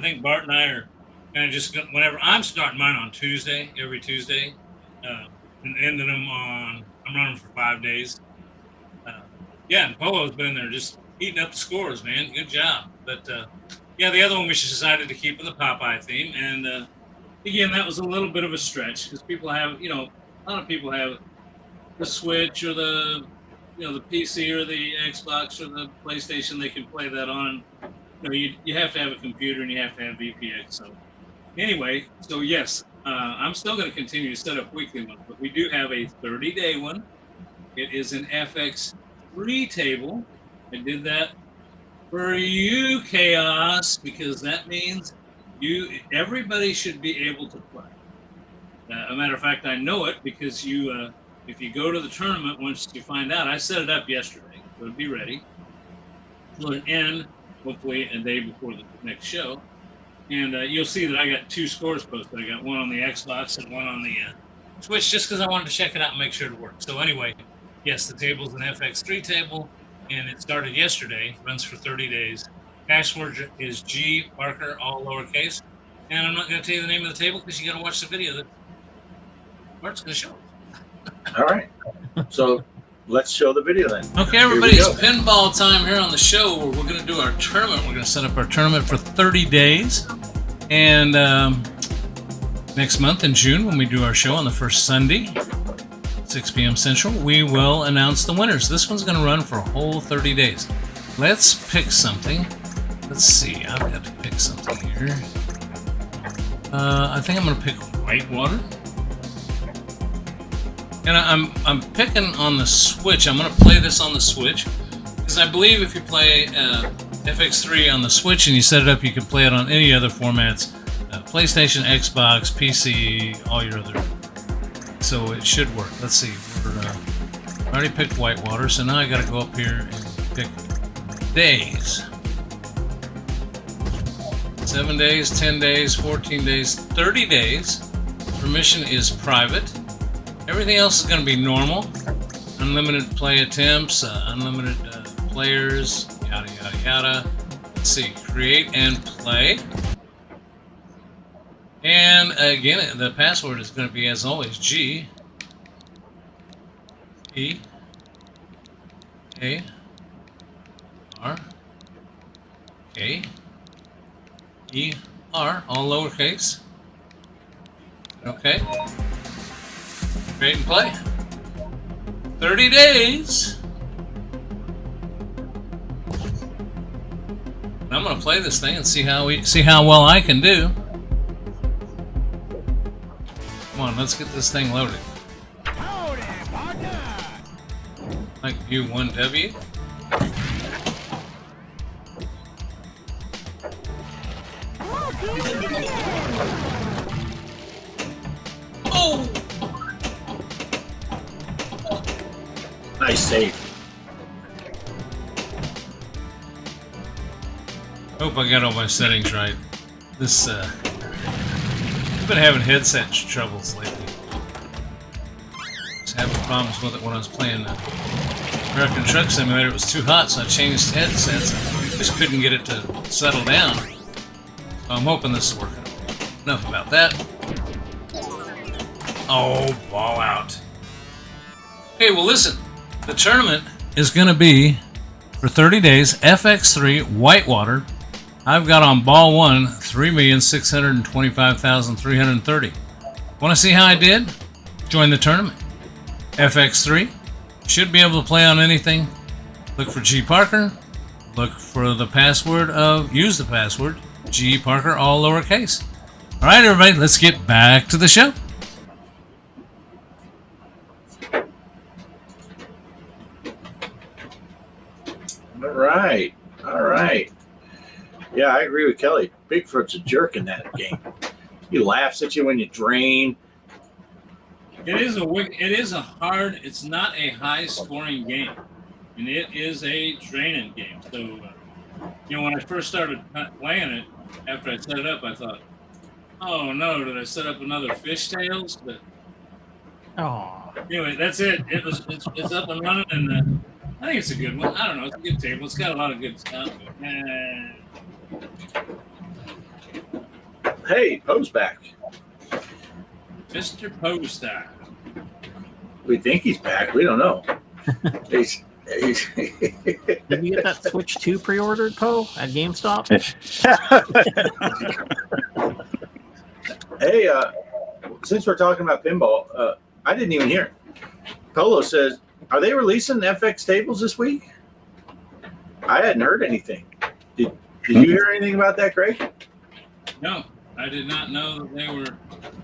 think Bart and I are kind of just whenever I'm starting mine on Tuesday, every Tuesday, and ending them on. I'm running for 5 days. Yeah, and Polo's been there just eating up the scores, man. Good job. But yeah, the other one we decided to keep in the Popeye theme, and again, that was a little bit of a stretch because people have, a lot of people have the Switch or the PC or the Xbox or the PlayStation. They can play that on. You have to have a computer and you have to have VPX. So anyway, yes, I'm still going to continue to set up weekly ones, but we do have a 30-day one. It is an FX3 table. I did that for you, Chaos, because that means everybody should be able to play. A matter of fact, I know it because if you go to the tournament, once you find out, I set it up yesterday, so it'll be ready. It'll end hopefully a day before the next show, and you'll see that I got 2 scores posted. I got one on the Xbox and one on the Switch, just because I wanted to check it out and make sure it worked. So anyway, yes, the table's an FX3 table, and it started yesterday. Runs for 30 days. Password is G.Parker, all lowercase. And I'm not going to tell you the name of the table because you got to watch the video that Mark's going to show. All right. So let's show the video then. Okay, everybody, it's pinball time here on the show where we're going to do our tournament. We're going to set up our tournament for 30 days. And next month in June, when we do our show on the first Sunday, 6 p.m. Central, we will announce the winners. This one's going to run for a whole 30 days. Let's pick something. Let's see. I've got to pick something here. I think I'm going to pick Whitewater. And I'm picking on the Switch. I'm going to play this on the Switch because I believe if you play FX3 on the Switch and you set it up, you can play it on any other formats: PlayStation, Xbox, PC, all your other. So it should work. Let's see. I already picked Whitewater, so now I got to go up here and pick days. 7 days, 10 days, 14 days, 30 days. Permission is private. Everything else is going to be normal. Unlimited play attempts, unlimited players, yada, yada, yada. Let's see. Create and play. And again, the password is going to be, as always, G E A R K E R, all lowercase. Okay. Create and play. 30 days. And I'm going to play this thing and see how well I can do. Come on, let's get this thing loaded. Like view 1W. Oh! Nice save. Hope I got all my settings right. This, I've been having headset troubles lately. Just having problems with it when I was playing American Truck Simulator. It was too hot, so I changed headsets. Just couldn't get it to settle down. So I'm hoping this is working. Enough about that. Oh, ball out. Okay, well listen. The tournament is going to be for 30 days, FX3 Whitewater. I've got on ball 1, 3,625,330. Want to see how I did? Join the tournament. FX3 should be able to play on anything. Look for G.Parker. Look for the password use the password, G.Parker, all lowercase. All right, everybody, let's get back to the show. All right. Yeah, I agree with Kelly. Bigfoot's a jerk in that game. He laughs at you when you drain. It's not a high scoring game, and it is a draining game. So You know, when I first started playing it, after I set it up, I thought, "Oh no, did I set up another Fishtails?" But Oh, anyway, that's it. It's up and running, and I think it's a good one. I don't know. It's a good table. It's got a lot of good stuff. But, Hey, Poe's back. Mr. Poestyle. We think he's back. We don't know. he's did you get that Switch 2 pre-ordered, Poe, at GameStop? Hey, since we're talking about pinball, I didn't even hear it. Polo says, are they releasing FX tables this week? I hadn't heard anything. Did you hear anything about that, Greg? No, I did not know that they were.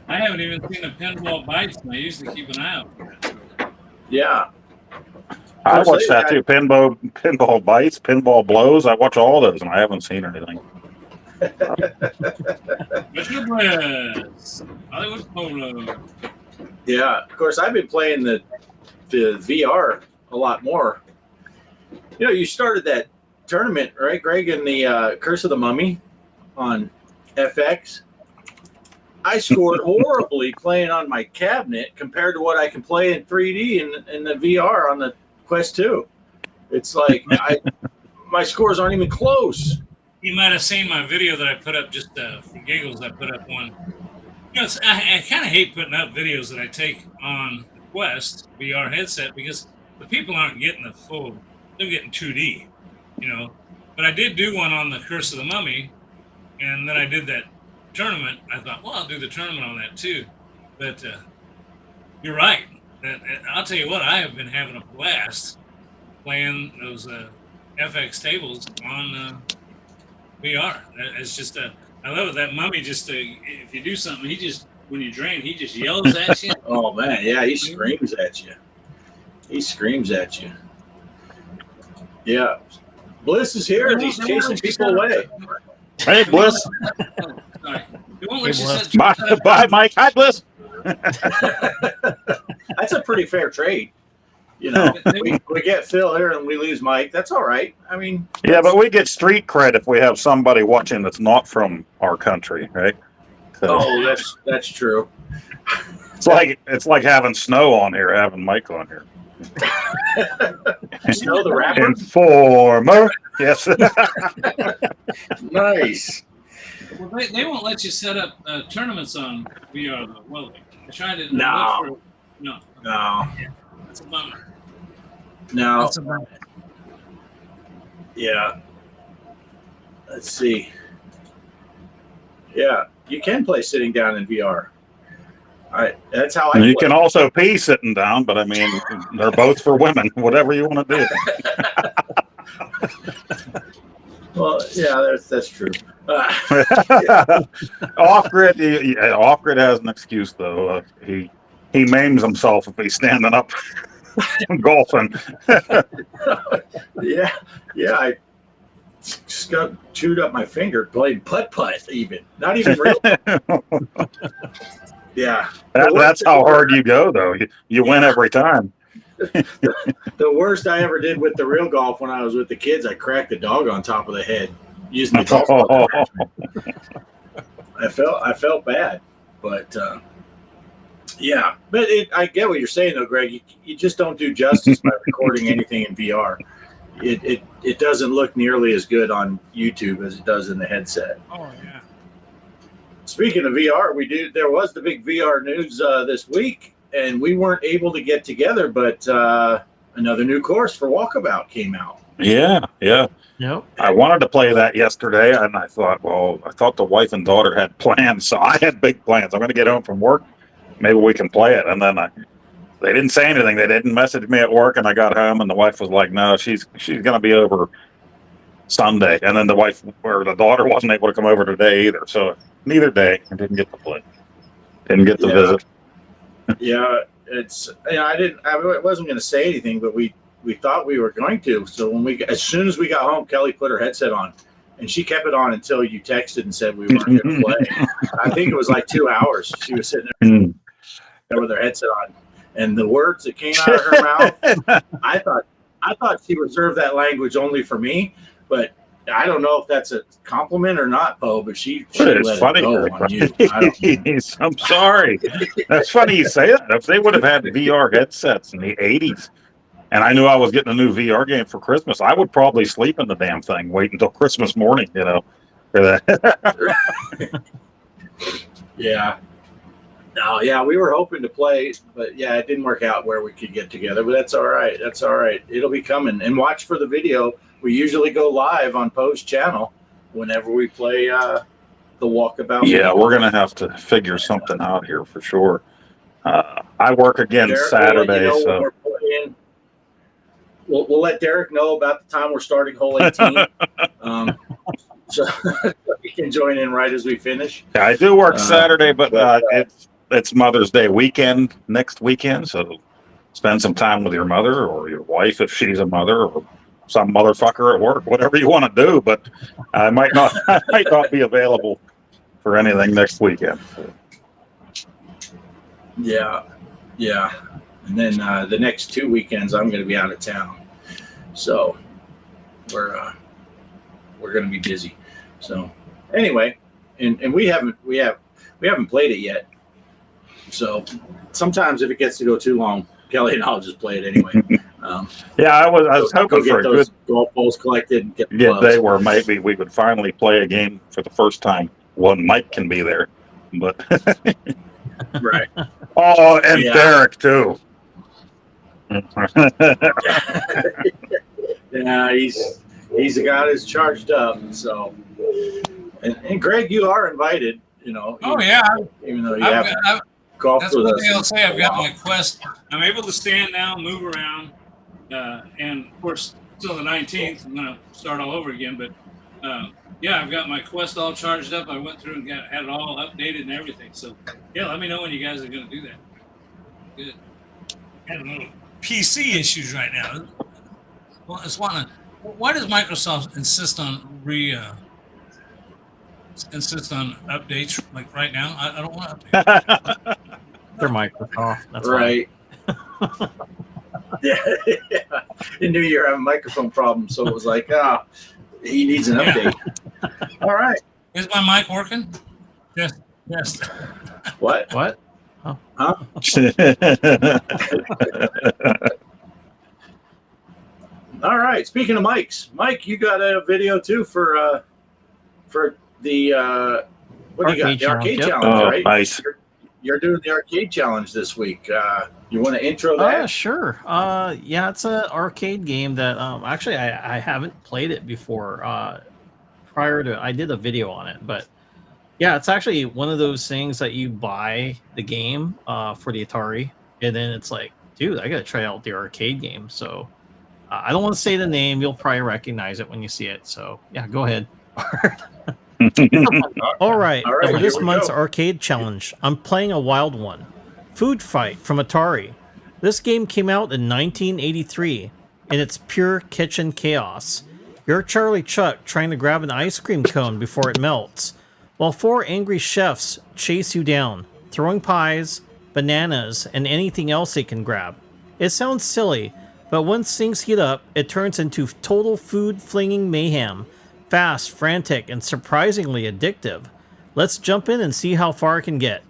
I haven't even seen a Pinball Bites, and I usually keep an eye out for it. Yeah. I watch that too. Pinball bites, pinball blows. I watch all those, and I haven't seen anything. Mr. Bliss, Hollywood Polo. Yeah. Of course, I've been playing the VR a lot more. You know, you started that tournament, right, Greg, in the Curse of the Mummy on FX. I scored horribly playing on my cabinet compared to what I can play in 3D in the VR on the Quest 2. It's like my scores aren't even close. You might have seen my video that I put up just for giggles. I put up one. You know, I kind of hate putting up videos that I take on the Quest VR headset because the people aren't getting the full. They're getting 2D, you know. But I did do one on the Curse of the Mummy, and then I did that tournament. I thought, well, I'll do the tournament on that too. But you're right. I'll tell you what, I have been having a blast playing those FX tables on VR. It's just I love it. That Mummy just if you do something, when you drain, he just yells at you. Oh man, yeah, he screams at you. He screams at you. Yeah, Bliss is here and he's chasing people away. Hey, Bliss. Sorry. It won't let you Bliss. set. Bye, Mike. Hi, Bliss. That's a pretty fair trade. You know, we get Phil here and we lose Mike. That's all right. I mean, Yeah, but we get street cred if we have somebody watching that's not from our country, right? So oh, that's true. it's like having Snow on here, having Mike on here. Snow the rapper. Informer. Yes. Nice. Well, they won't let you set up tournaments on VR though, will they? I tried it. No. No. That's a bummer. No. That's a bummer. Yeah. Let's see. Yeah, you can play sitting down in VR. That's how I. You play. can also pee sitting down, but I mean, they're both for women. Whatever you want to do. Well, yeah, that's true. Off-grid has an excuse though. He maims himself if he's standing up golfing. Yeah. I just got chewed up my finger playing putt even. Not even real. Yeah. That's how hard you go though. You win every time. The worst I ever did with the real golf when I was with the kids, I cracked the dog on top of the head using the golf club. I felt bad, but yeah. But I get what you're saying though, Greg. You just don't do justice by recording anything in VR. It doesn't look nearly as good on YouTube as it does in the headset. Oh yeah. Speaking of VR, there was the big VR news this week, and we weren't able to get together, but another new course for Walkabout came out. Yeah. Yep. I wanted to play that yesterday, and I thought the wife and daughter had plans, so I had big plans. I'm going to get home from work. Maybe we can play it. And then they didn't say anything. They didn't message me at work, and I got home, and the wife was like, no, she's going to be over Sunday. And then the daughter wasn't able to come over today either. So neither day, I didn't get to play. Didn't get to visit. Yeah, it's I wasn't going to say anything, but we thought we were going to. So as soon as we got home, Kelly put her headset on, and she kept it on until you texted and said we weren't going to play. I think it was like 2 hours. She was sitting there with her headset on, and the words that came out of her mouth, I thought she reserved that language only for me, but I don't know if that's a compliment or not, Poe, but she It's let funny. it go on you. I don't, I'm sorry. That's funny you say that. If they would have had VR headsets in the 80s and I knew I was getting a new VR game for Christmas, I would probably sleep in the damn thing, wait until Christmas morning, you know. For that. yeah. No, yeah, we were hoping to play, but yeah, it didn't work out where we could get together, but that's all right. That's all right. It'll be coming. And watch for the video. We usually go live on Poe's channel whenever we play the walkabout. Yeah, we're going to have to figure something out here for sure. I work again Derek, Saturday, we'll let you know so when we're playing. We'll let Derek know about the time we're starting hole 18. So he can join in right as we finish. yeah, I do work Saturday, but it's Mother's Day weekend next weekend, so spend some time with your mother or your wife if she's a mother, or some motherfucker at work, whatever you want to do. But I might not be available for anything next weekend. Yeah. And then the next 2 weekends, I'm going to be out of town, so we're going to be busy. So anyway, and we haven't played it yet. So sometimes if it gets to go too long, Kelly and I'll just play it anyway. Yeah, I was hoping for a those good golf balls collected and get the day gloves. where maybe we would finally play a game for the first time when Mike can be there. But Right. oh, and Yeah. Derek too. Yeah, he's the guy that's charged up. So, and Greg, you are invited. You know. Oh yeah, Even though you haven't I've, golfed that's with one us. thing I'll say. I've got my Quest. I'm able to stand now, move around, and of course, till the 19th, I'm going to start all over again. But yeah, I've got my Quest all charged up. I went through and had it all updated and everything. So yeah, let me know when you guys are going to do that. Good. Having little PC issues right now. Well, it's wanting. Why does Microsoft insist on updates like right now? I don't want to update. They're Microsoft. That's Right. Yeah. He knew you were having microphone problems, so it was like, he needs an update. All right. Is my mic working? Yes. Yes. What? What? Huh? All right. Speaking of mics, Mike, you got a video too for the what do you got? Arcade The arcade challenge, challenge, Oh, right? nice. You're doing the arcade challenge this week. You want to intro that? Sure. Yeah, it's an arcade game that actually I haven't played it before. Prior to I did a video on it, but yeah, it's actually one of those things that you buy the game for the Atari, and then it's like, dude, I gotta try out the arcade game. So I don't want to say the name; you'll probably recognize it when you see it. So yeah, go ahead. All right, All right, for here this we month's go. arcade challenge, I'm playing a wild one. Food Fight from Atari. This game came out in 1983, and it's pure kitchen chaos. You're Charlie Chuck trying to grab an ice cream cone before it melts, while 4 angry chefs chase you down, throwing pies, bananas, and anything else they can grab. It sounds silly, but once things heat up, it turns into total food-flinging mayhem. Fast, frantic, and surprisingly addictive. Let's jump in and see how far it can get.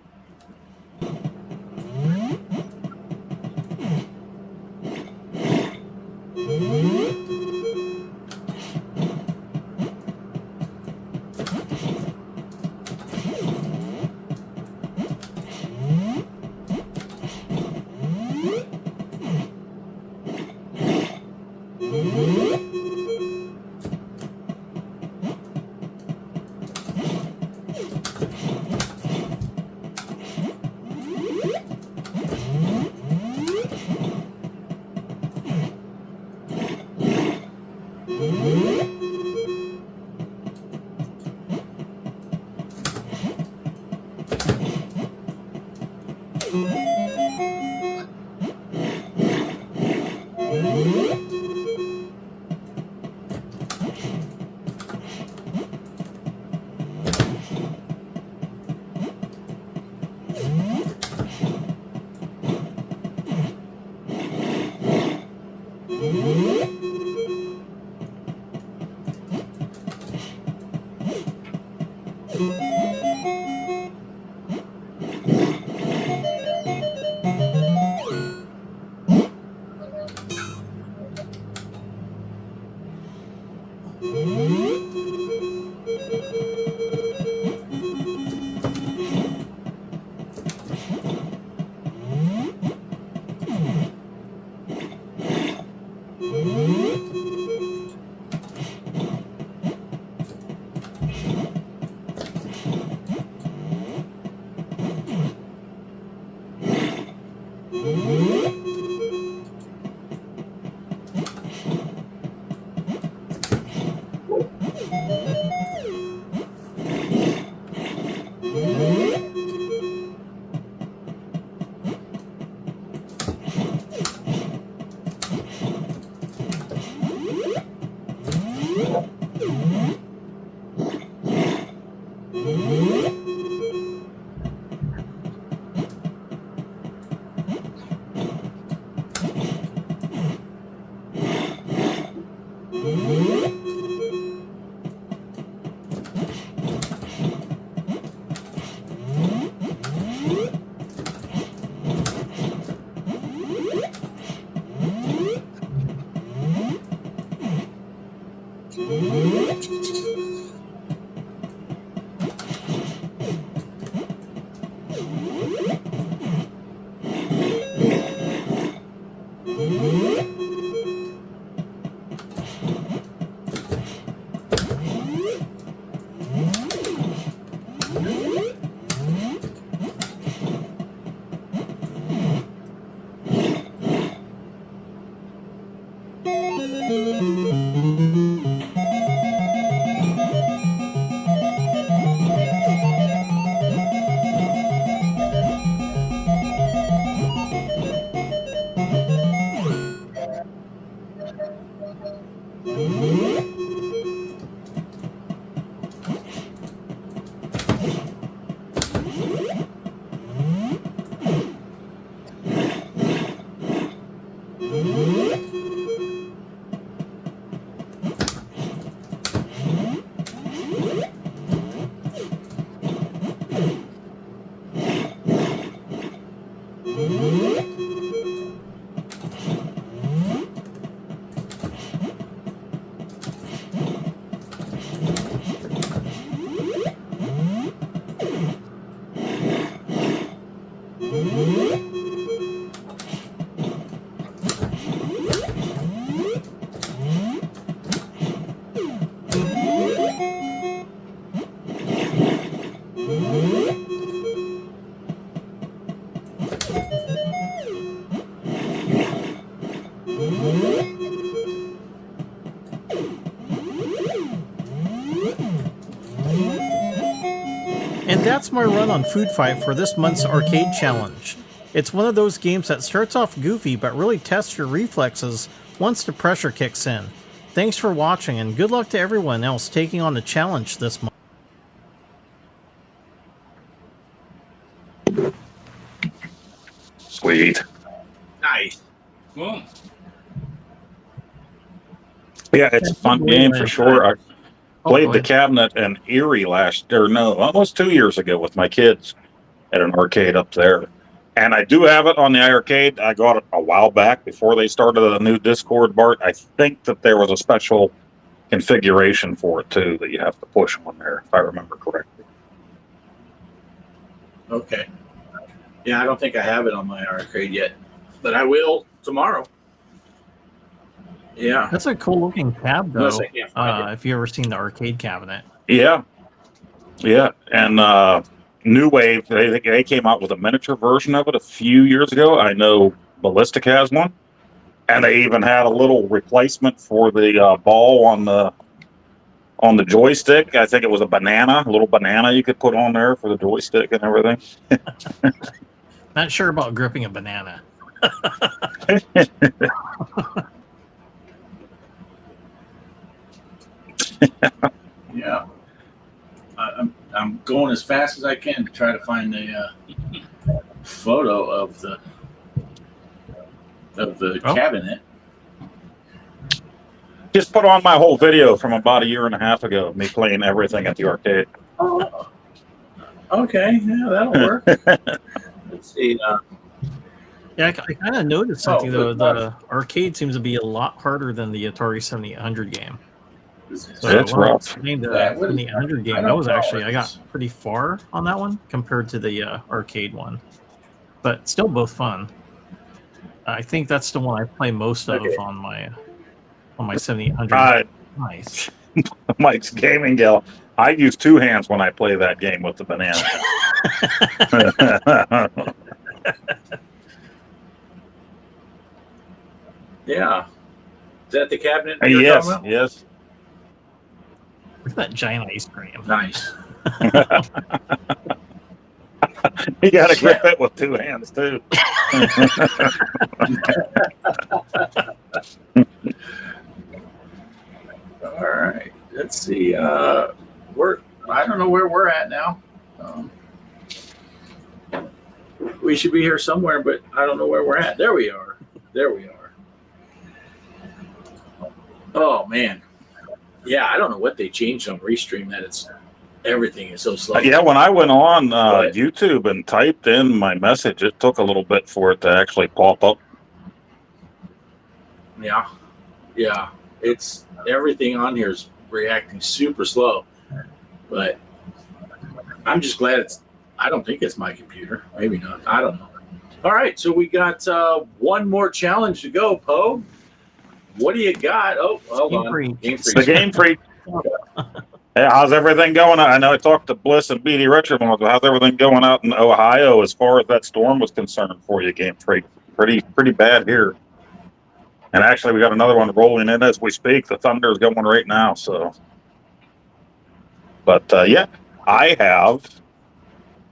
And that's my run on Food Fight for this month's arcade challenge. It's one of those games that starts off goofy but really tests your reflexes once the pressure kicks in. Thanks for watching and good luck to everyone else taking on the challenge this month. Sweet. Nice. Cool. Yeah, it's a fun game for sure. I played go the ahead. cabinet in Erie almost 2 years ago with my kids at an arcade up there. And I do have it on the arcade. I got it a while back before they started a new Discord, Bart. I think that there was a special configuration for it too that you have to push on there, if I remember correctly. Okay. Yeah, I don't think I have it on my arcade yet, but I will tomorrow. Yeah. That's a cool looking tab though, Unless I can't find if you ever seen the arcade cabinet. Yeah. And New Wave, they came out with a miniature version of it a few years ago. I know Ballistic has one. And they even had a little replacement for the ball on the joystick. I think it was a little banana you could put on there for the joystick and everything. Not sure about gripping a banana. Yeah. I'm going as fast as I can to try to find a photo of the cabinet. Just put on my whole video from about a year and a half ago of me playing everything at the arcade. Oh, okay, yeah, that'll work. Let's see. Yeah, I kind of noticed something though. good. The arcade seems to be a lot harder than the Atari 7800 game. So It's when I was rough. playing the Yeah, what is 7800 I game, don't that was know. actually I got pretty far on that one compared to the arcade one, but still both fun. I think that's the one I play most of Okay. on my 7800. Nice. Mike's gaming gal. I use two hands when I play that game with the banana. Yeah. Is that the cabinet you're Yes, talking about? yes. Look at that giant ice cream. Nice. You got to grip it with two hands too. All right. Let's see. I don't know where we're at now. We should be here somewhere, but I don't know where we're at. There we are. There we are. Oh man. Yeah, I don't know what they changed on Restream that everything is so slow. Yeah, when I went on YouTube and typed in my message, it took a little bit for it to actually pop up. Yeah. Yeah. It's everything on here is reacting super slow. But I'm just glad I don't think it's my computer. Maybe not. I don't know. All right, so we got one more challenge to go, Poe. What do you got? Oh, hold on. Game The Game Freak. Hey, how's everything going? I know I talked to Bliss and BD Richard. How's everything going out in Ohio as far as that storm was concerned for you, Game Freak? Pretty bad here. And actually, we got another one rolling in as we speak. The thunder is going right now. So, but yeah, I have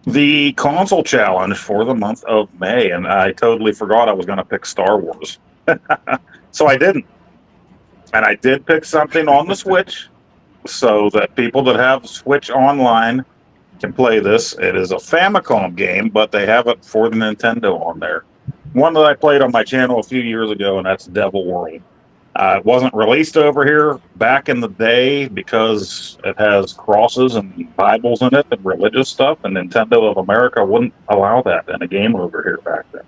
the console challenge for the month of May, and I totally forgot I was going to pick Star Wars. So I didn't. And I did pick something on the Switch so that people that have Switch Online can play this. It is a Famicom game, but they have it for the Nintendo on there. One that I played on my channel a few years ago, and that's Devil World. It wasn't released over here back in the day because it has crosses and Bibles in it and religious stuff, and Nintendo of America wouldn't allow that in a game over here back then.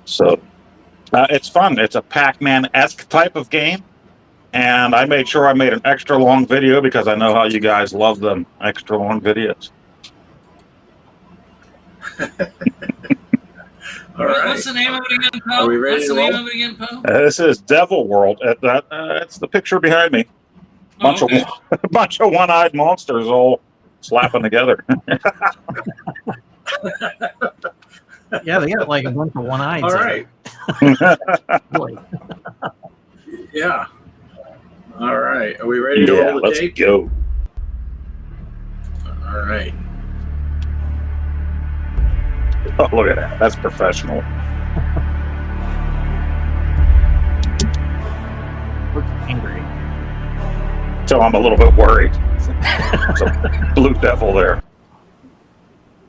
So it's fun. It's a Pac-Man-esque type of game, and I made sure I made an extra long video because I know how you guys love them extra long videos. All right. What's the name of it again, Poe? Are we ready What's to the name roll? of it again, Poe? This is Devil World. It's the picture behind me. Bunch of one-eyed monsters all slapping together. Yeah, they got like a bunch of one-eyed. All right. Boy. Yeah. All right. Are we ready to roll the let's tape? go. All right. Oh, look at that. That's professional. Looks angry. So I'm a little bit worried. There's a blue devil there.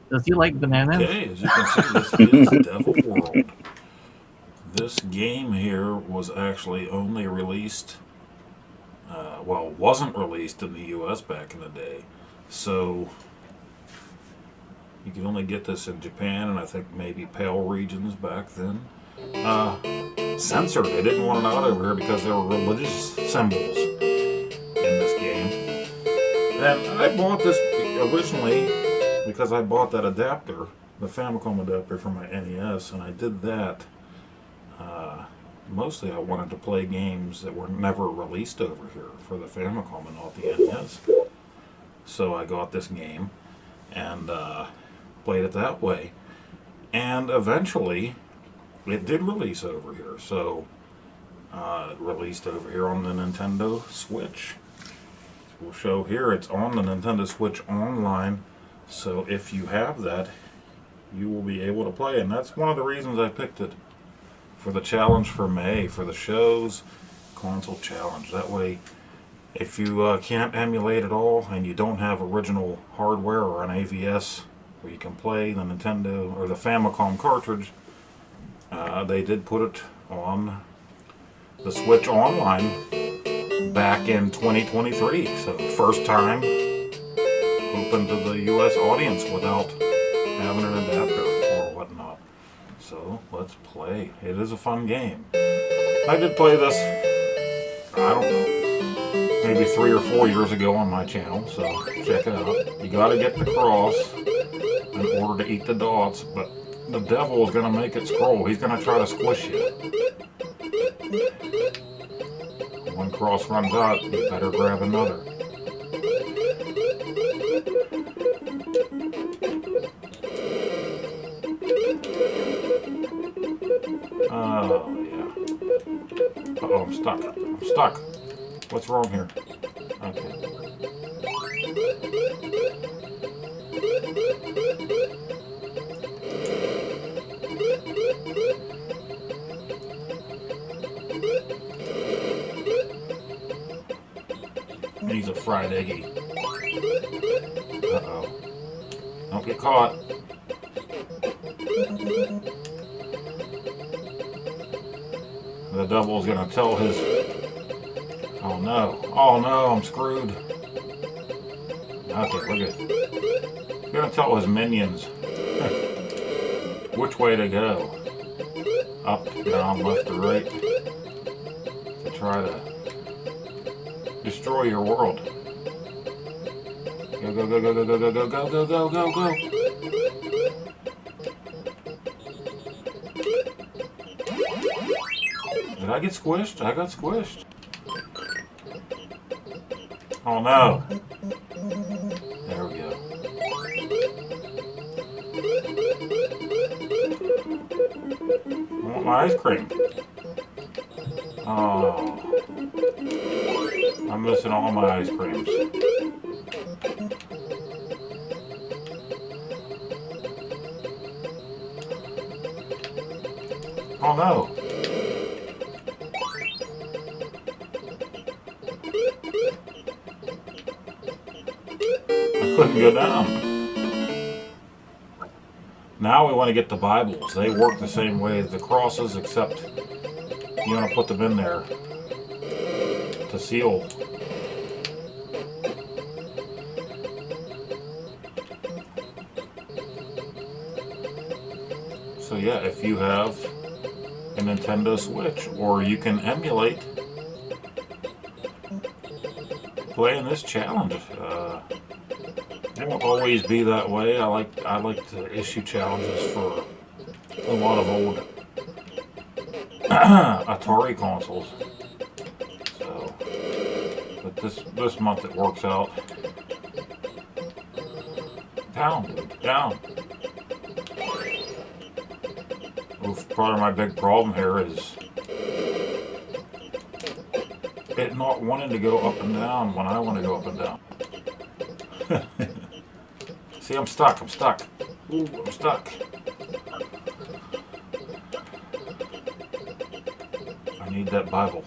Does he like bananas? Okay, as you can see, this is Devil World. This game here was actually only released, wasn't released in the U.S. back in the day. So you could only get this in Japan and I think maybe PAL regions back then. Censored. They didn't want it out over here because there were religious symbols in this game. And I bought this originally because I bought that adapter, the Famicom adapter for my NES, and I did that. Mostly I wanted to play games that were never released over here for the Famicom and not the NES. So I got this game and played it that way. And eventually it did release over here. So it released over here on the Nintendo Switch. We'll show here it's on the Nintendo Switch Online. So if you have that, you will be able to play. And that's one of the reasons I picked it for the challenge for May, for the show's console challenge. That way, if you can't emulate it all and you don't have original hardware or an AVS where you can play the Nintendo or the Famicom cartridge, they did put it on the Switch Online back in 2023. So first time open to the U.S. audience without having an adapter or whatnot. So let's play. It is a fun game. I did play this, I don't know, maybe 3 or 4 years ago on my channel, so check it out. You gotta get the cross in order to eat the dots, but the devil is gonna make it scroll. He's gonna try to squish you. When cross runs out, you better grab another. Oh, yeah. Uh-oh, I'm stuck. I'm stuck. What's wrong here? Okay. He's a fried eggy. Uh-oh. Don't get caught. The devil's gonna tell his... Oh no. Oh no, I'm screwed. Okay, we're good. He's gonna tell his minions which way to go. Up, down, left, or right. To try to destroy your world. Go, go, go, go, go, go, go, go, go, go, go, go, go. Did I get squished? I got squished. Oh no. There we go. I want my ice cream. Oh. I'm missing all my ice creams. Oh no. I couldn't go down. Now we want to get the Bibles. They work the same way as the crosses, except you want to put them in there to seal. So yeah, if you have a Nintendo Switch, or you can emulate playing this challenge. It won't always be that way. I like to issue challenges for a lot of old Atari consoles. So, but this month it works out. Down, dude, down. Oof, part of my big problem here is it not wanting to go up and down when I want to go up and down. See, I'm stuck. Ooh, I'm stuck. I need that Bible.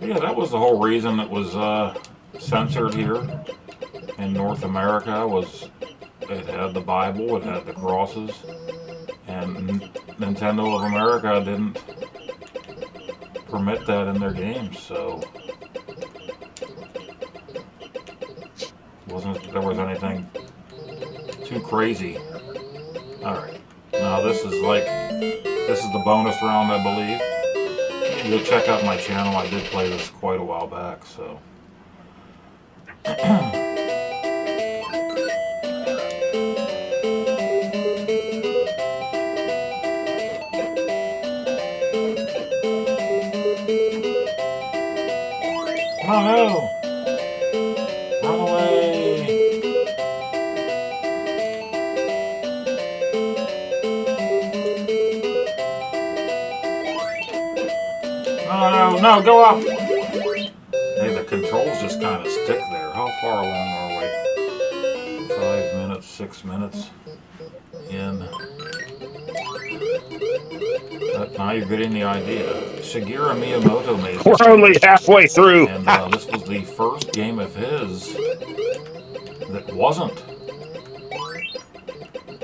Yeah, that was the whole reason it was censored here in North America. Was it had the Bible, it had the crosses, and Nintendo of America didn't permit that in their games, so there was anything too crazy. Alright, now this is the bonus round, I believe. You'll check out my channel. I did play this quite a while back, so oh no! Run away! No, go up! Hey, the controls just kind of stick there. How far along are we? 5 minutes, 6 minutes in. Now you're getting the idea. Shigeru Miyamoto made this. We're only halfway through. And this was the first game of his that wasn't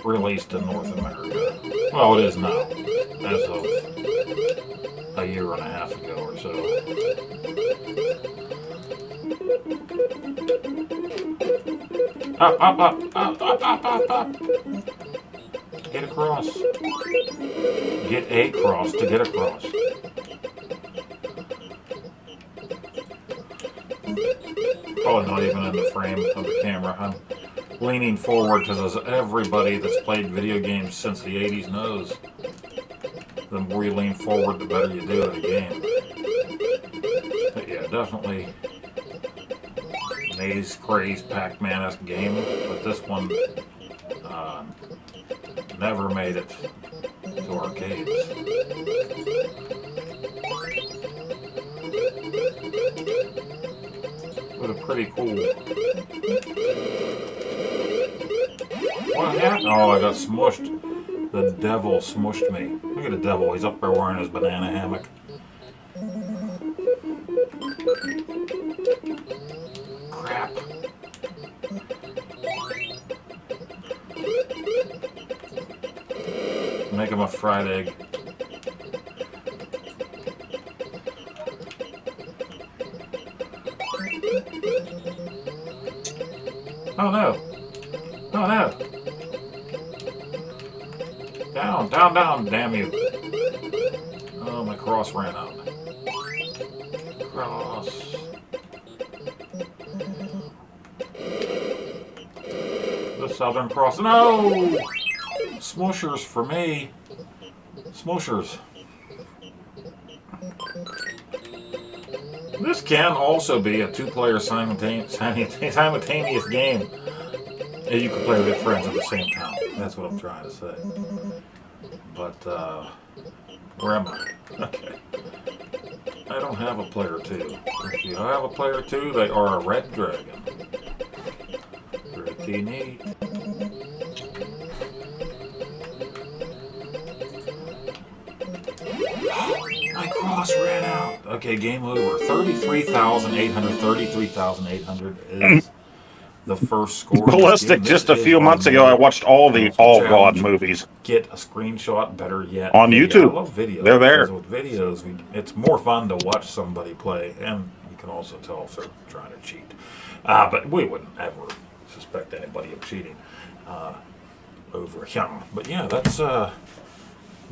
released in North America. Well, it is now, as of a year and a half ago or so. Up. Get across. Get across to get across. Probably not even in the frame of the camera. I'm leaning forward because as everybody that's played video games since the 80s knows, the more you lean forward, the better you do at a game. But yeah, definitely Maze Craze Pac-Man-esque game, but this one never made it to arcades. But a pretty cool. What happened? Oh, I got smushed. The devil smushed me. Look at the devil. He's up there wearing his banana hammock. Crap. Make him a fried egg. Oh no. Oh no. Down, down, down, damn you. Oh, my cross ran out. Cross. The Southern Cross. No! Smushers for me. Smushers. This can also be a two-player simultaneous game. And you can play with your friends at the same time. That's what I'm trying to say. But, where am I? Okay. I don't have a player 2. If you have a player 2, they are a red dragon. Pretty neat. My cross ran out. Okay, game over. 33,800 is the first score. Ballistic, just a few months ago, I watched all the All God movies. Get a screenshot, better yet. On YouTube. I love videos. They're there. With videos, it's more fun to watch somebody play, and you can also tell if they're trying to cheat. But we wouldn't ever suspect anybody of cheating over him. But yeah, that's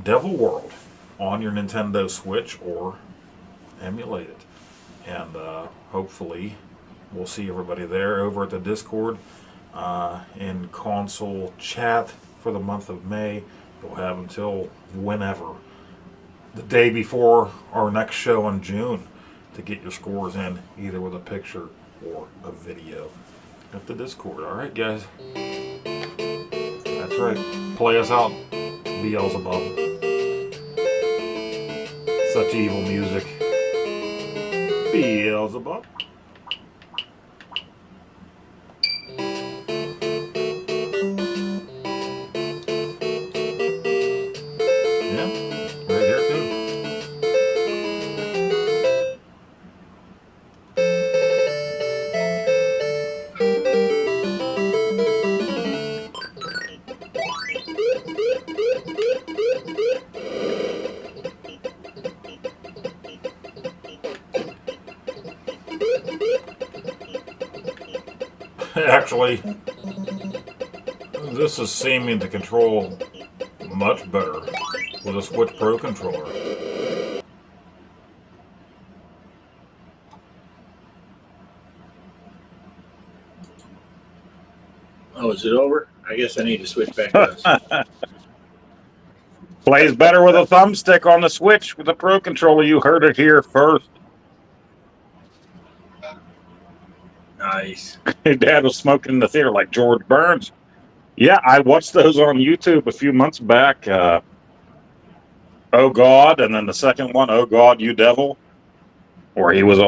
Devil World on your Nintendo Switch or emulate it. And hopefully we'll see everybody there over at the Discord in console chat for the month of May. You'll have until whenever, the day before our next show in June, to get your scores in, either with a picture or a video at the Discord. All right, guys. That's right. Play us out, Beelzebub. Such evil music. Beelzebub. Actually, this is seeming to control much better with a Switch Pro controller. Oh, is it over? I guess I need to switch back to this. Plays better with a thumbstick on the Switch with the Pro controller. You heard it here first. Nice. Your dad was smoking in the theater like George Burns. Yeah, I watched those on YouTube a few months back. Oh God, and then the second one, Oh God, You Devil, where he was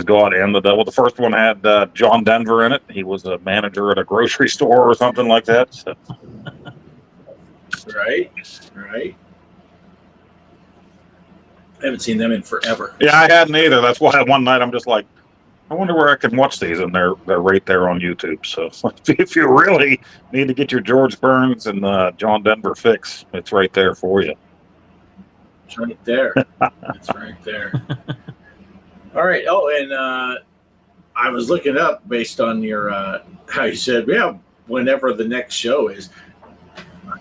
God and the devil. The first one had John Denver in it. He was a manager at a grocery store or something like that. So. Right. I haven't seen them in forever. Yeah, I hadn't either. That's why one night I'm just like, I wonder where I can watch these, and they're right there on YouTube. So if you really need to get your George Burns and John Denver fix, it's right there for you. It's right there. It's right there. All right. Oh, and I was looking up based on your how you said, yeah, whenever the next show is.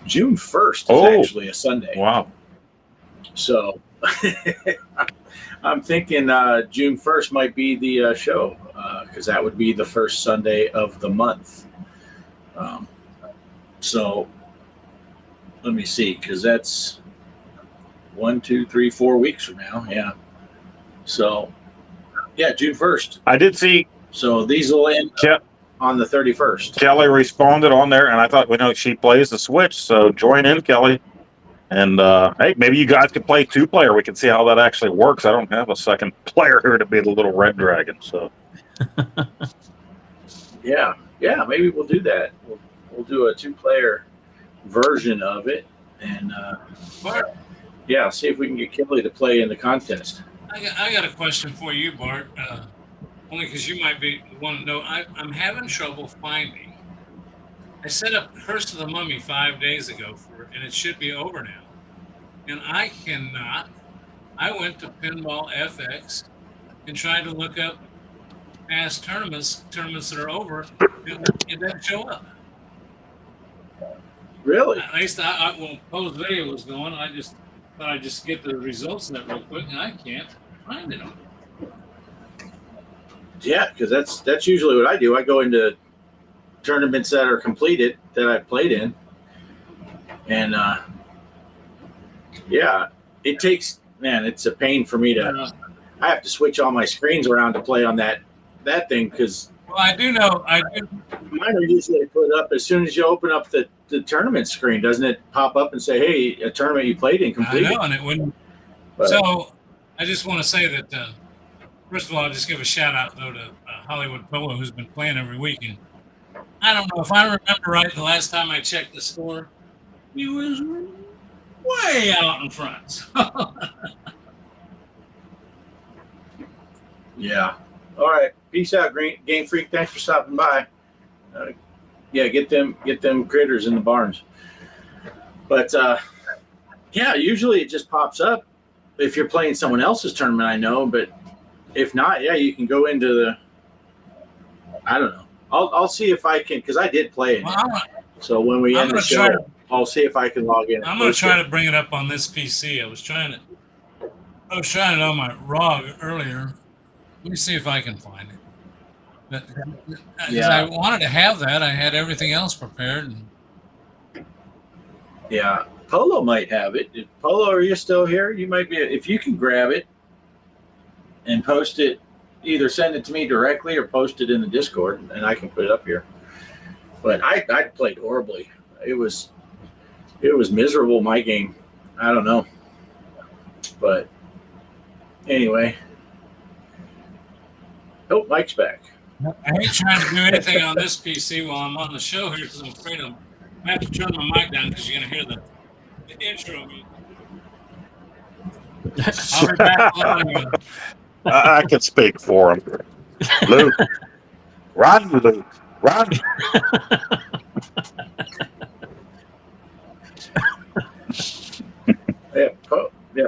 June 1st is actually a Sunday. Wow. So I'm thinking June 1st might be the show because that would be the first Sunday of the month. So let me see, because that's 1, 2, 3, 4 weeks from now. Yeah. So, yeah, June 1st. I did see. So these will end on the 31st. Kelly responded on there, and I thought, she plays the Switch, so join in, Kelly. And hey, maybe you guys could play 2-player. We can see how that actually works. I don't have a second player here to be the little red dragon, so. Yeah, maybe we'll do that. We'll do a 2-player version of it, and see if we can get Kelly to play in the contest. I got a question for you, Bart. Only because you might be want to know. I'm having trouble finding. I set up Curse of the Mummy 5 days ago and it should be over now, and I cannot. I went to Pinball FX and tried to look up past tournaments that are over. It doesn't show up. Really? At least when Poe's video was going, I just thought I'd just get the results of that real quick, and I can't find it. Yeah, because that's usually what I do. I go into tournaments that are completed that I played in, and it takes, man, it's a pain for me to. I have to switch all my screens around to play on that thing because. Well, I do know. Mine are usually put up as soon as you open up the tournament screen. Doesn't it pop up and say, "Hey, a tournament you played in completed"? I know, and it wouldn't. So I just want to say that. First of all, I'll just give a shout out though to Hollywood Polo, who's been playing every week. And I don't know if I remember right. The last time I checked the score, he was way out in front. Yeah. All right. Peace out, Game Freak. Thanks for stopping by. Get them critters in the barns. But usually it just pops up if you're playing someone else's tournament. I know, but if not, you can go into the. I don't know. I'll see if I can, because I did play it. So when we end the show, I'll see if I can log in. I'm going to try to bring it up on this PC. I was trying it on my ROG earlier. Let me see if I can find it. But I wanted to have that. I had everything else prepared. Yeah, Polo might have it. Polo, are you still here? You might be. If you can grab it and post it, either send it to me directly or post it in the Discord, and I can put it up here. But I played horribly. It was miserable, my game. I don't know. But anyway. Oh, Mike's back. I hate trying to do anything on this PC while I'm on the show here because I'm afraid I have to turn my mic down because you're going to hear the intro. I'll be back on. I can speak for him. Luke. Run, Luke. Run.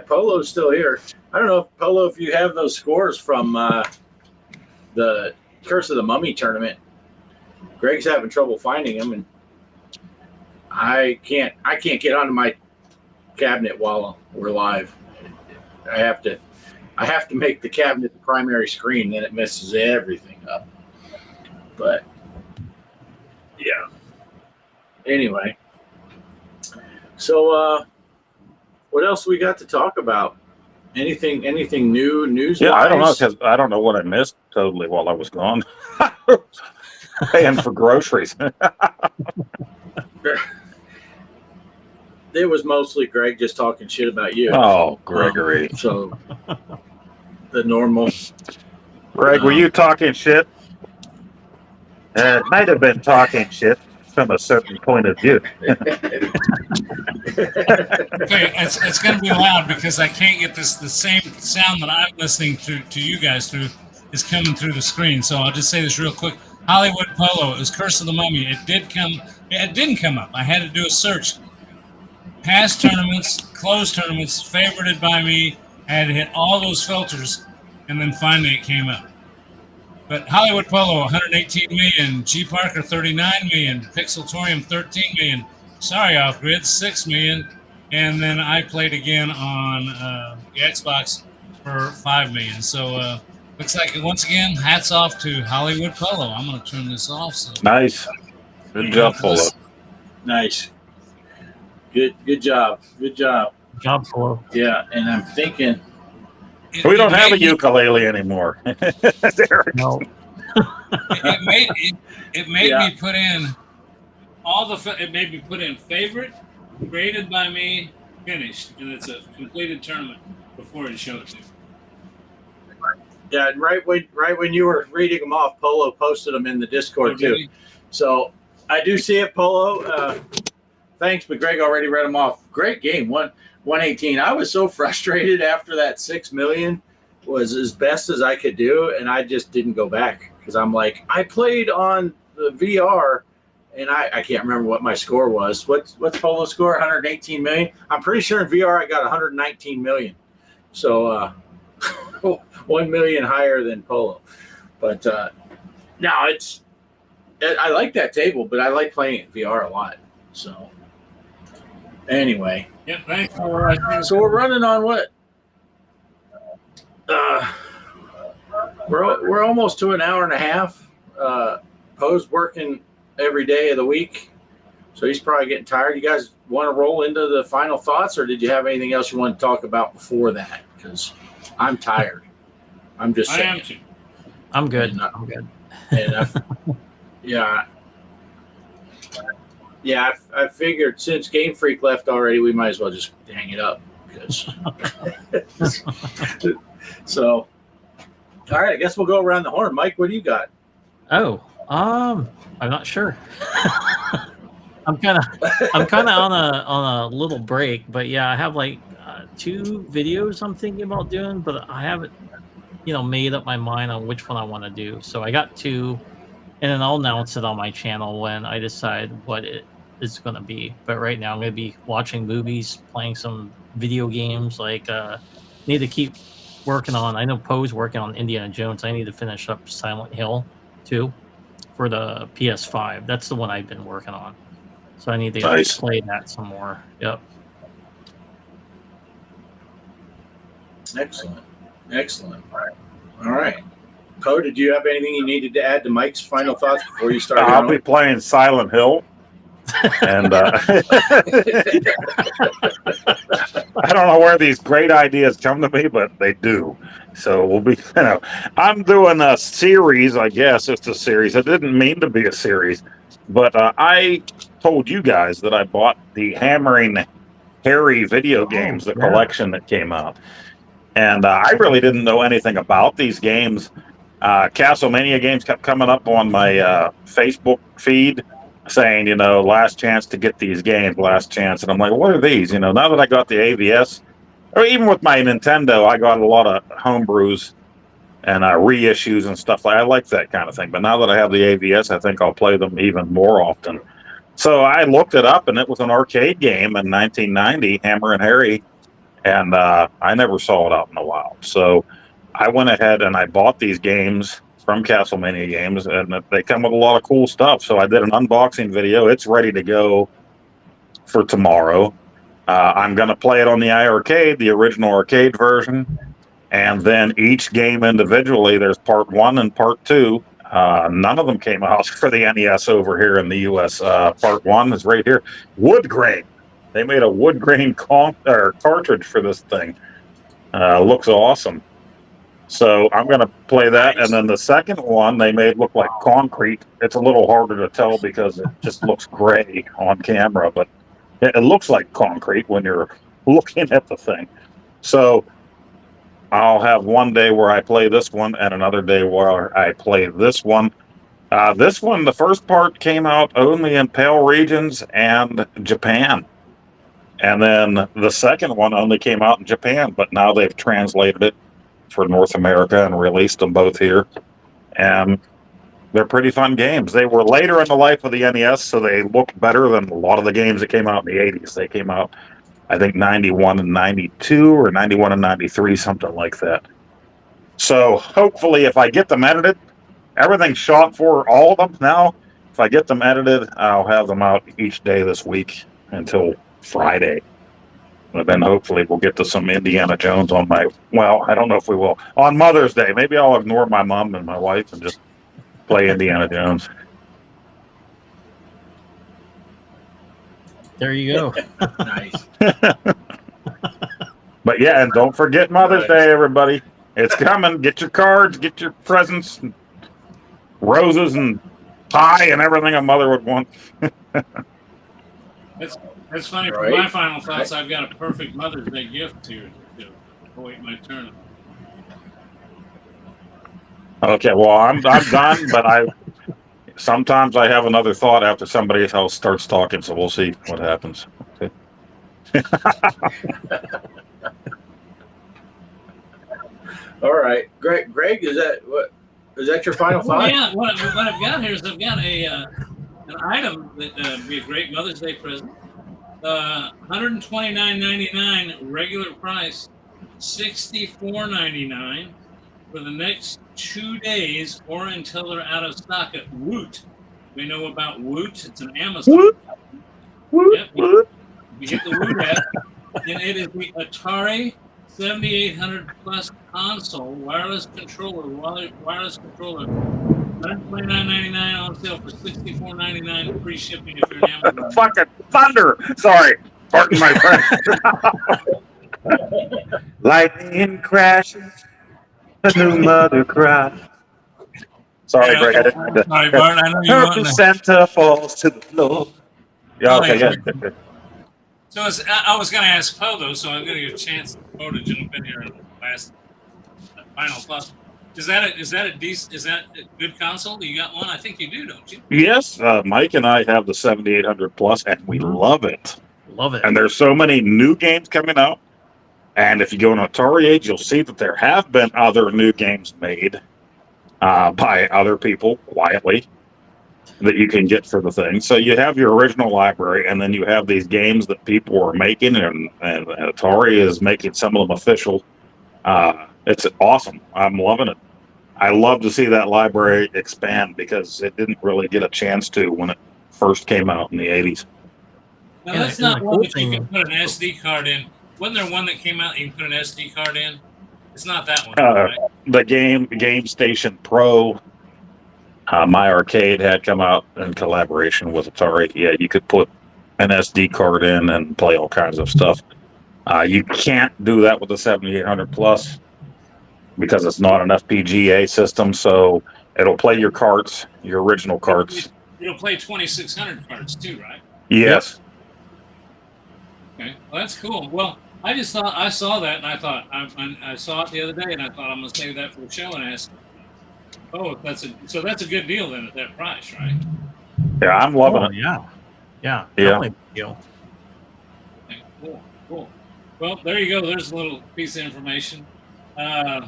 Polo's still here. I don't know, Polo, if you have those scores from the Curse of the Mummy tournament. Greg's having trouble finding them, and I can't get onto my cabinet while we're live. I have to make the cabinet the primary screen, then it messes everything up. But yeah. Anyway, so what else we got to talk about? Anything new news? Yeah, I don't know, because I don't know what I missed totally while I was gone. Paying for groceries. It was mostly Greg just talking shit about you. Oh, Gregory. So the normal. Greg, were you talking shit? It might have been talking shit from a certain point of view. Okay, it's going to be loud because I can't get the same sound that I'm listening to you guys through is coming through the screen. So I'll just say this real quick. Hollywood Polo, it was Curse of the Mummy. It didn't come up. I had to do a search. Past tournaments, closed tournaments, favorited by me. I had to hit all those filters, and then finally it came up. But Hollywood Polo, 118 million. G.Parker, 39 million. Pixeltorium, 13 million. Sorry, Off Grid, 6 million. And then I played again on the Xbox for 5 million. So looks like, once again, hats off to Hollywood Polo. I'm going to turn this off. So Nice. Good job, Polo. Nice. Good job. Good job. Job Polo. Yeah, and I'm thinking We don't have a ukulele anymore. Derek. No. It made Yeah. me put in it made me put in favorite, graded by me, finished, and it's a completed tournament before it showed it to me. Yeah, and right when you were reading them off, Polo posted them in the Discord too. Really? So I do see it, Polo. Thanks, but Greg already read them off. Great game, 118. I was so frustrated after that 6 million was as best as I could do, and I just didn't go back because I'm like, I played on the VR, and I can't remember what my score was. What's Polo's score? 118 million. I'm pretty sure in VR I got 119 million. So 1 million higher than Polo. But no, I like that table, but I like playing it in VR a lot. So anyway. Yeah, thanks for So we're running on what? We're almost to an hour and a half. Poe's working every day of the week, so he's probably getting tired. You guys want to roll into the final thoughts, or did you have anything else you want to talk about before that? Because I'm tired. I'm just saying. I am too. I'm good. And, I'm good. And I figured since Game Freak left already, we might as well just hang it up. Because so, all right, I guess we'll go around the horn. Mike, what do you got? Oh, I'm not sure. I'm kind of on a little break, but yeah, I have like 2 videos I'm thinking about doing, but I haven't, made up my mind on which one I want to do. So I got 2, and then I'll announce it on my channel when I decide what it is going to be. But right now I'm going to be watching movies, playing some video games. Like need to keep working on. I know Poe's working on Indiana Jones. I need to finish up Silent Hill 2 for the PS5. That's the one I've been working on. So I need to play that some more. Yep. Excellent. All right. Poe, did you have anything you needed to add to Mike's final thoughts before you start? I'll be playing Silent Hill. And I don't know where these great ideas come to me, but they do. So we'll be, I'm doing a series, I guess it's a series. It didn't mean to be a series, but I told you guys that I bought the Hammering Harry video games, the collection that came out. And I really didn't know anything about these games. Castlemania games kept coming up on my Facebook feed saying, last chance to get these games, last chance. And I'm like, what are these? Now that I got the AVS, or even with my Nintendo, I got a lot of homebrews and reissues and stuff. I like that kind of thing. But now that I have the AVS, I think I'll play them even more often. So I looked it up, and it was an arcade game in 1990, Hammer and Harry. And I never saw it out in a while. So I went ahead and I bought these games from Castlemania Games, and they come with a lot of cool stuff. So I did an unboxing video. It's ready to go for tomorrow. I'm going to play it on the iArcade, the original arcade version. And then each game individually, there's part 1 and part 2. None of them came out for the NES over here in the U.S. Part 1 is right here. Wood grain. They made a wood grain cartridge for this thing. Looks awesome. So I'm going to play that. And then the second one they made look like concrete. It's a little harder to tell because it just looks gray on camera, but it looks like concrete when you're looking at the thing. So I'll have one day where I play this one and another day where I play this one. This one, the first part came out only in PAL regions and Japan. And then the second one only came out in Japan, but now they've translated it for North America and released them both here. And they're pretty fun games. They were later in the life of the NES, so they look better than a lot of the games that came out in the 80s. They came out, I think, 91 and 92 or 91 and 93, something like that. So hopefully if I get them edited, everything's shot for all of them now. If I get them edited, I'll have them out each day this week until Friday. But then hopefully we'll get to some Indiana Jones on my, well, I don't know if we will. On Mother's Day, maybe I'll ignore my mom and my wife and just play Indiana Jones. There you go. Nice. But yeah, and don't forget Mother's Day, everybody. It's coming. Get your cards, get your presents, and roses and pie and everything a mother would want. That's funny. Right. For my final thoughts, I've got a perfect Mother's Day gift here to await my turn. Okay, well, I'm done, but sometimes I have another thought after somebody else starts talking, so we'll see what happens. Okay. All right, Greg, is that your final Well, thought? yeah, what I've got here is I've got an item that would be a great Mother's Day present. $129.99 regular price, $64.99 for the next 2 days or until they're out of stock at Woot. We know about Woot. It's an Amazon. Woot. Yep, you get the Woot app, and it is the Atari 7800 Plus console wireless controller. $129.99 on sale for $64.99 free shipping if you're an Amazon. Fucking thunder! Sorry, pardon my friend. Lightning crashes, a new mother cries. Sorry, Yeah, Greg. I didn't mean to. sorry, Bart. I know you Purple want to. Santa falls to the floor. Yeah, okay, Oh, good. So I was going to ask Poe, though, so I'm going to give a chance to Poe to jump in here and last final thoughts. Is that a good console? You got one? I think you do, don't you? Yes, Mike and I have the 7800 Plus, and we love it. Love it. And there's so many new games coming out. And if you go on Atari Age, you'll see that there have been other new games made by other people quietly that you can get for the thing. So you have your original library, and then you have these games that people are making, and Atari is making some of them official. It's awesome. I'm loving it. I love to see that library expand because it didn't really get a chance to when it first came out in the 80s. Now, And that's the not one cool that you thing- can put an SD card in. Wasn't there one that came out that you can put an SD card in? It's not that one, right? The Game Station Pro, My Arcade had come out in collaboration with Atari. Yeah, you could put an SD card in and play all kinds of stuff. You can't do that with the 7800 Plus because it's not an FPGA system, so it'll play your carts, your original carts. It'll play 2600 cards too, right? Yes. Okay, well, that's cool. Well, I just thought I saw that, and I thought I saw it the other day, and I thought I'm going to save that for the show and ask. Oh, that's a good deal then at that price, right? Yeah, I'm loving it. Yeah. Yeah. Definitely a deal. Okay, cool. Well, there you go. There's a little piece of information. The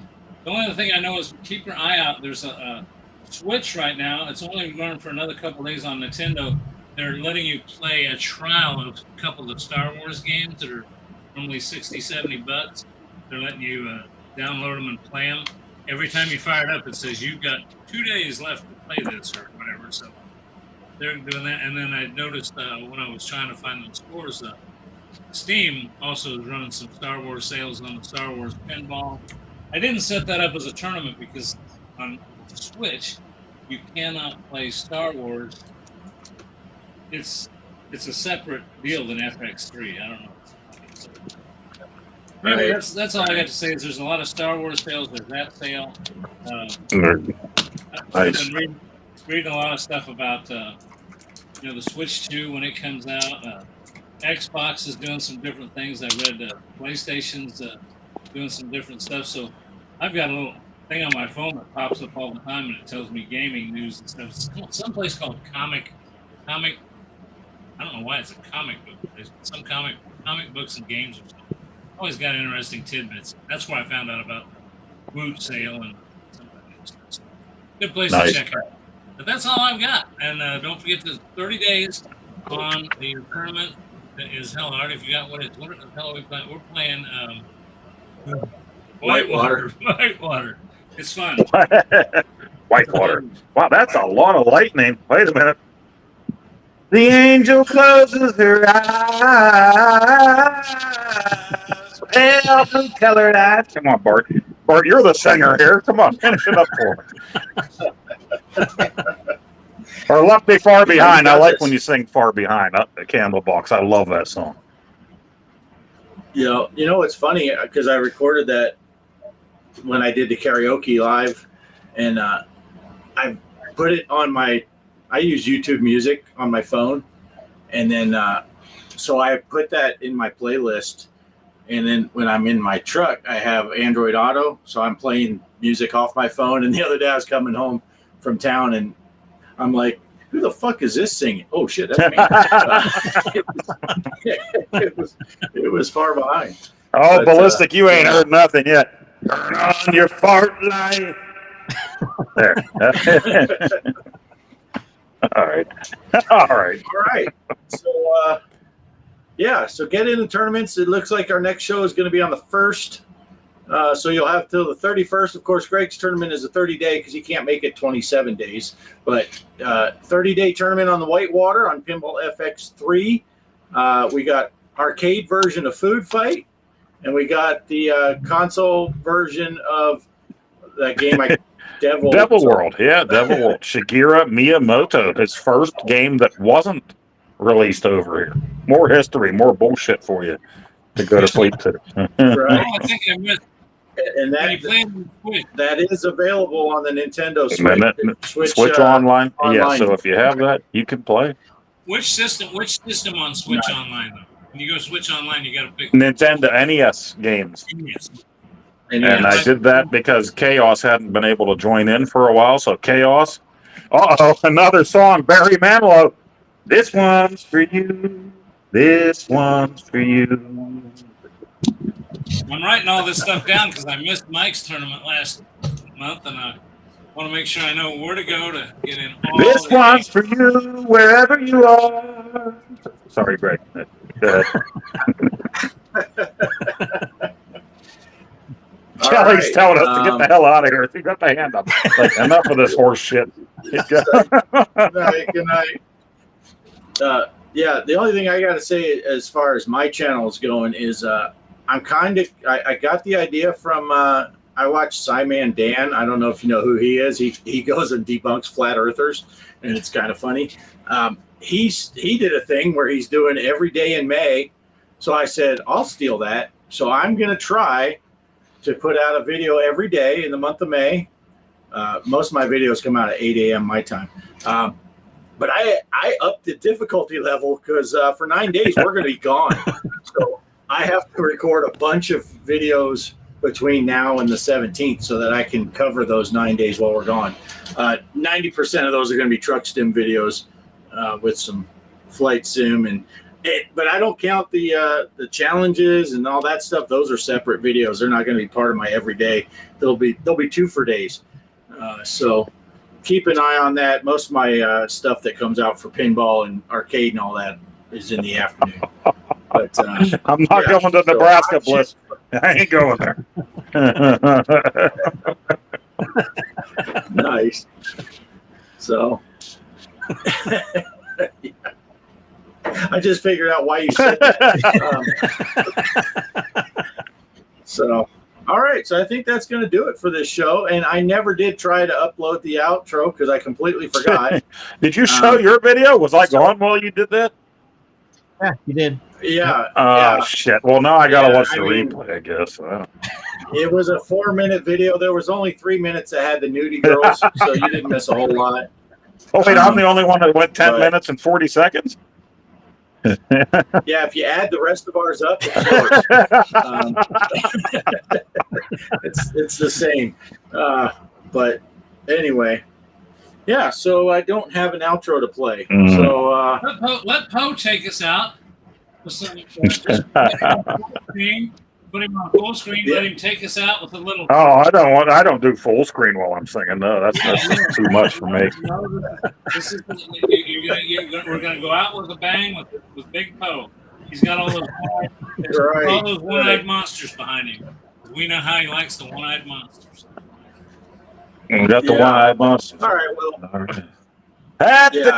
only other thing I know is keep your eye out. There's a Switch right now. It's only running for another couple days on Nintendo. They're letting you play a trial of a couple of Star Wars games that are normally $60-$70. They're letting you download them and play them. Every time you fire it up, it says you've got 2 days left to play this or whatever. So they're doing that. And then I noticed when I was trying to find those scores, Steam also is running some Star Wars sales on the Star Wars Pinball. I didn't set that up as a tournament because on the Switch, you cannot play Star Wars. It's a separate deal than FX3. I don't know. So, anyway, that's all I got to say. Is there's a lot of Star Wars sales. There's that sale. I've been reading a lot of stuff about the Switch 2 when it comes out. Xbox is doing some different things. I read PlayStation's doing some different stuff. So I've got a little thing on my phone that pops up all the time, and it tells me gaming news and stuff. It's some place called Comic. I don't know why it's a comic book. There's some comic books and games or something. Always got interesting tidbits. That's where I found out about the Woot sale and some of that stuff. So, good place to check out. But that's all I've got. And don't forget the 30 days on the tournament that is held. Art, if you got what the hell are we playing? We're playing Whitewater. Whitewater. It's fun. Whitewater. Wow, that's a lot of lightning. Wait a minute. The angel closes her eyes. Pale blue colored eyes. Come on, Bart. Bart, you're the singer here. Come on, finish it up for me. Or Left Me Far Behind. I like when you sing Far Behind up the Candlebox. I love that song. You know, it's funny because I recorded that when I did the karaoke live, and I put it on I use YouTube Music on my phone, and then so I put that in my playlist, and then when I'm in my truck, I have Android Auto, so I'm playing music off my phone. And the other day I was coming home from town, and I'm like, who the fuck is this singing? Oh shit, that's me. It was Far Behind. Oh, but, Ballistic, you ain't heard nothing yet. Turn on your fart light. There. All right. So, so get in the tournaments. It looks like our next show is going to be on the 1st. So you'll have till the 31st. Of course, Greg's tournament is a 30-day because he can't make it 27 days. But 30-day tournament on the Whitewater on Pinball FX3. We got arcade version of Food Fight. And we got the console version of that game, Devil World. Yeah, Devil World. Shigeru Miyamoto, his first game that wasn't released over here. More history, more bullshit for you to go to sleep to. Right. I think I missed. And that is available on the Nintendo Switch online. Yeah, so if you have that, you can play. Which system on Switch Online, though? When you go Switch Online, you got to pick Nintendo NES games. NES. And I did that because Kaos hadn't been able to join in for a while. So Kaos, another song, Barry Manilow. This one's for you. This one's for you. I'm writing all this stuff down because I missed Mike's tournament last month, and I want to make sure I know where to go to get in. This one's for you, wherever you are. Sorry, Greg. Go ahead. Kelly's telling us to get the hell out of here. You got the hand up. Like, enough of this horse shit. Good night. The only thing I got to say as far as my channel is going is I got the idea from I watched Cyman Dan. I don't know if you know who he is. He goes and debunks flat earthers, and it's kind of funny. He did a thing where he's doing every day in May. So I said, I'll steal that. So I'm going to try to put out a video every day in the month of May. Most of my videos come out at 8 a.m. my time. But I upped the difficulty level because for 9 days, we're going to be gone. So I have to record a bunch of videos between now and the 17th so that I can cover those 9 days while we're gone. 90% of those are going to be truck sim videos with some flight sim but I don't count the challenges and all that stuff. Those are separate videos. They're not going to be part of my everyday. They'll be 2 for days. So keep an eye on that. Most of my stuff that comes out for pinball and arcade and all that is in the afternoon. But I'm not going to Nebraska, Bliss. I ain't going there. Nice. So yeah. I just figured out why you said that. So, all right. So I think that's going to do it for this show. And I never did try to upload the outro because I completely forgot. Did you show your video? Was I gone while you did that? Yeah, you did. Yeah. Shit. Well, now I got to watch the replay, I guess. It was a 4-minute video. There was only 3 minutes that had the nudie girls, so you didn't miss a whole lot. Oh, wait, I'm the only one that went 10 minutes and 40 seconds? Yeah, if you add the rest of ours up, it's the same. But anyway, yeah. So I don't have an outro to play. So let Poe take us out. Just put him on full screen. Let him take us out with a little. Oh, I don't do full screen while I'm singing. No, that's too much for me. We're gonna go out with a bang with Big Poe. He's got all those one-eyed monsters behind him. We know how he likes the one-eyed monsters. We got the Yeah. wide bus. All right, well, At Yeah. the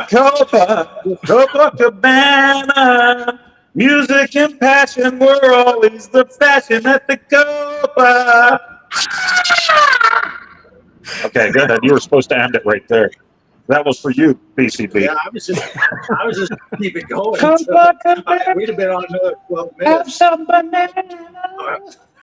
Copacabana, music and passion were always the fashion at the Copa. Okay, go ahead. You were supposed to end it right there. That was for you, PCB. yeah, I was just keep it going. Copacabana, We'd have been on another 12 have minutes. some banana.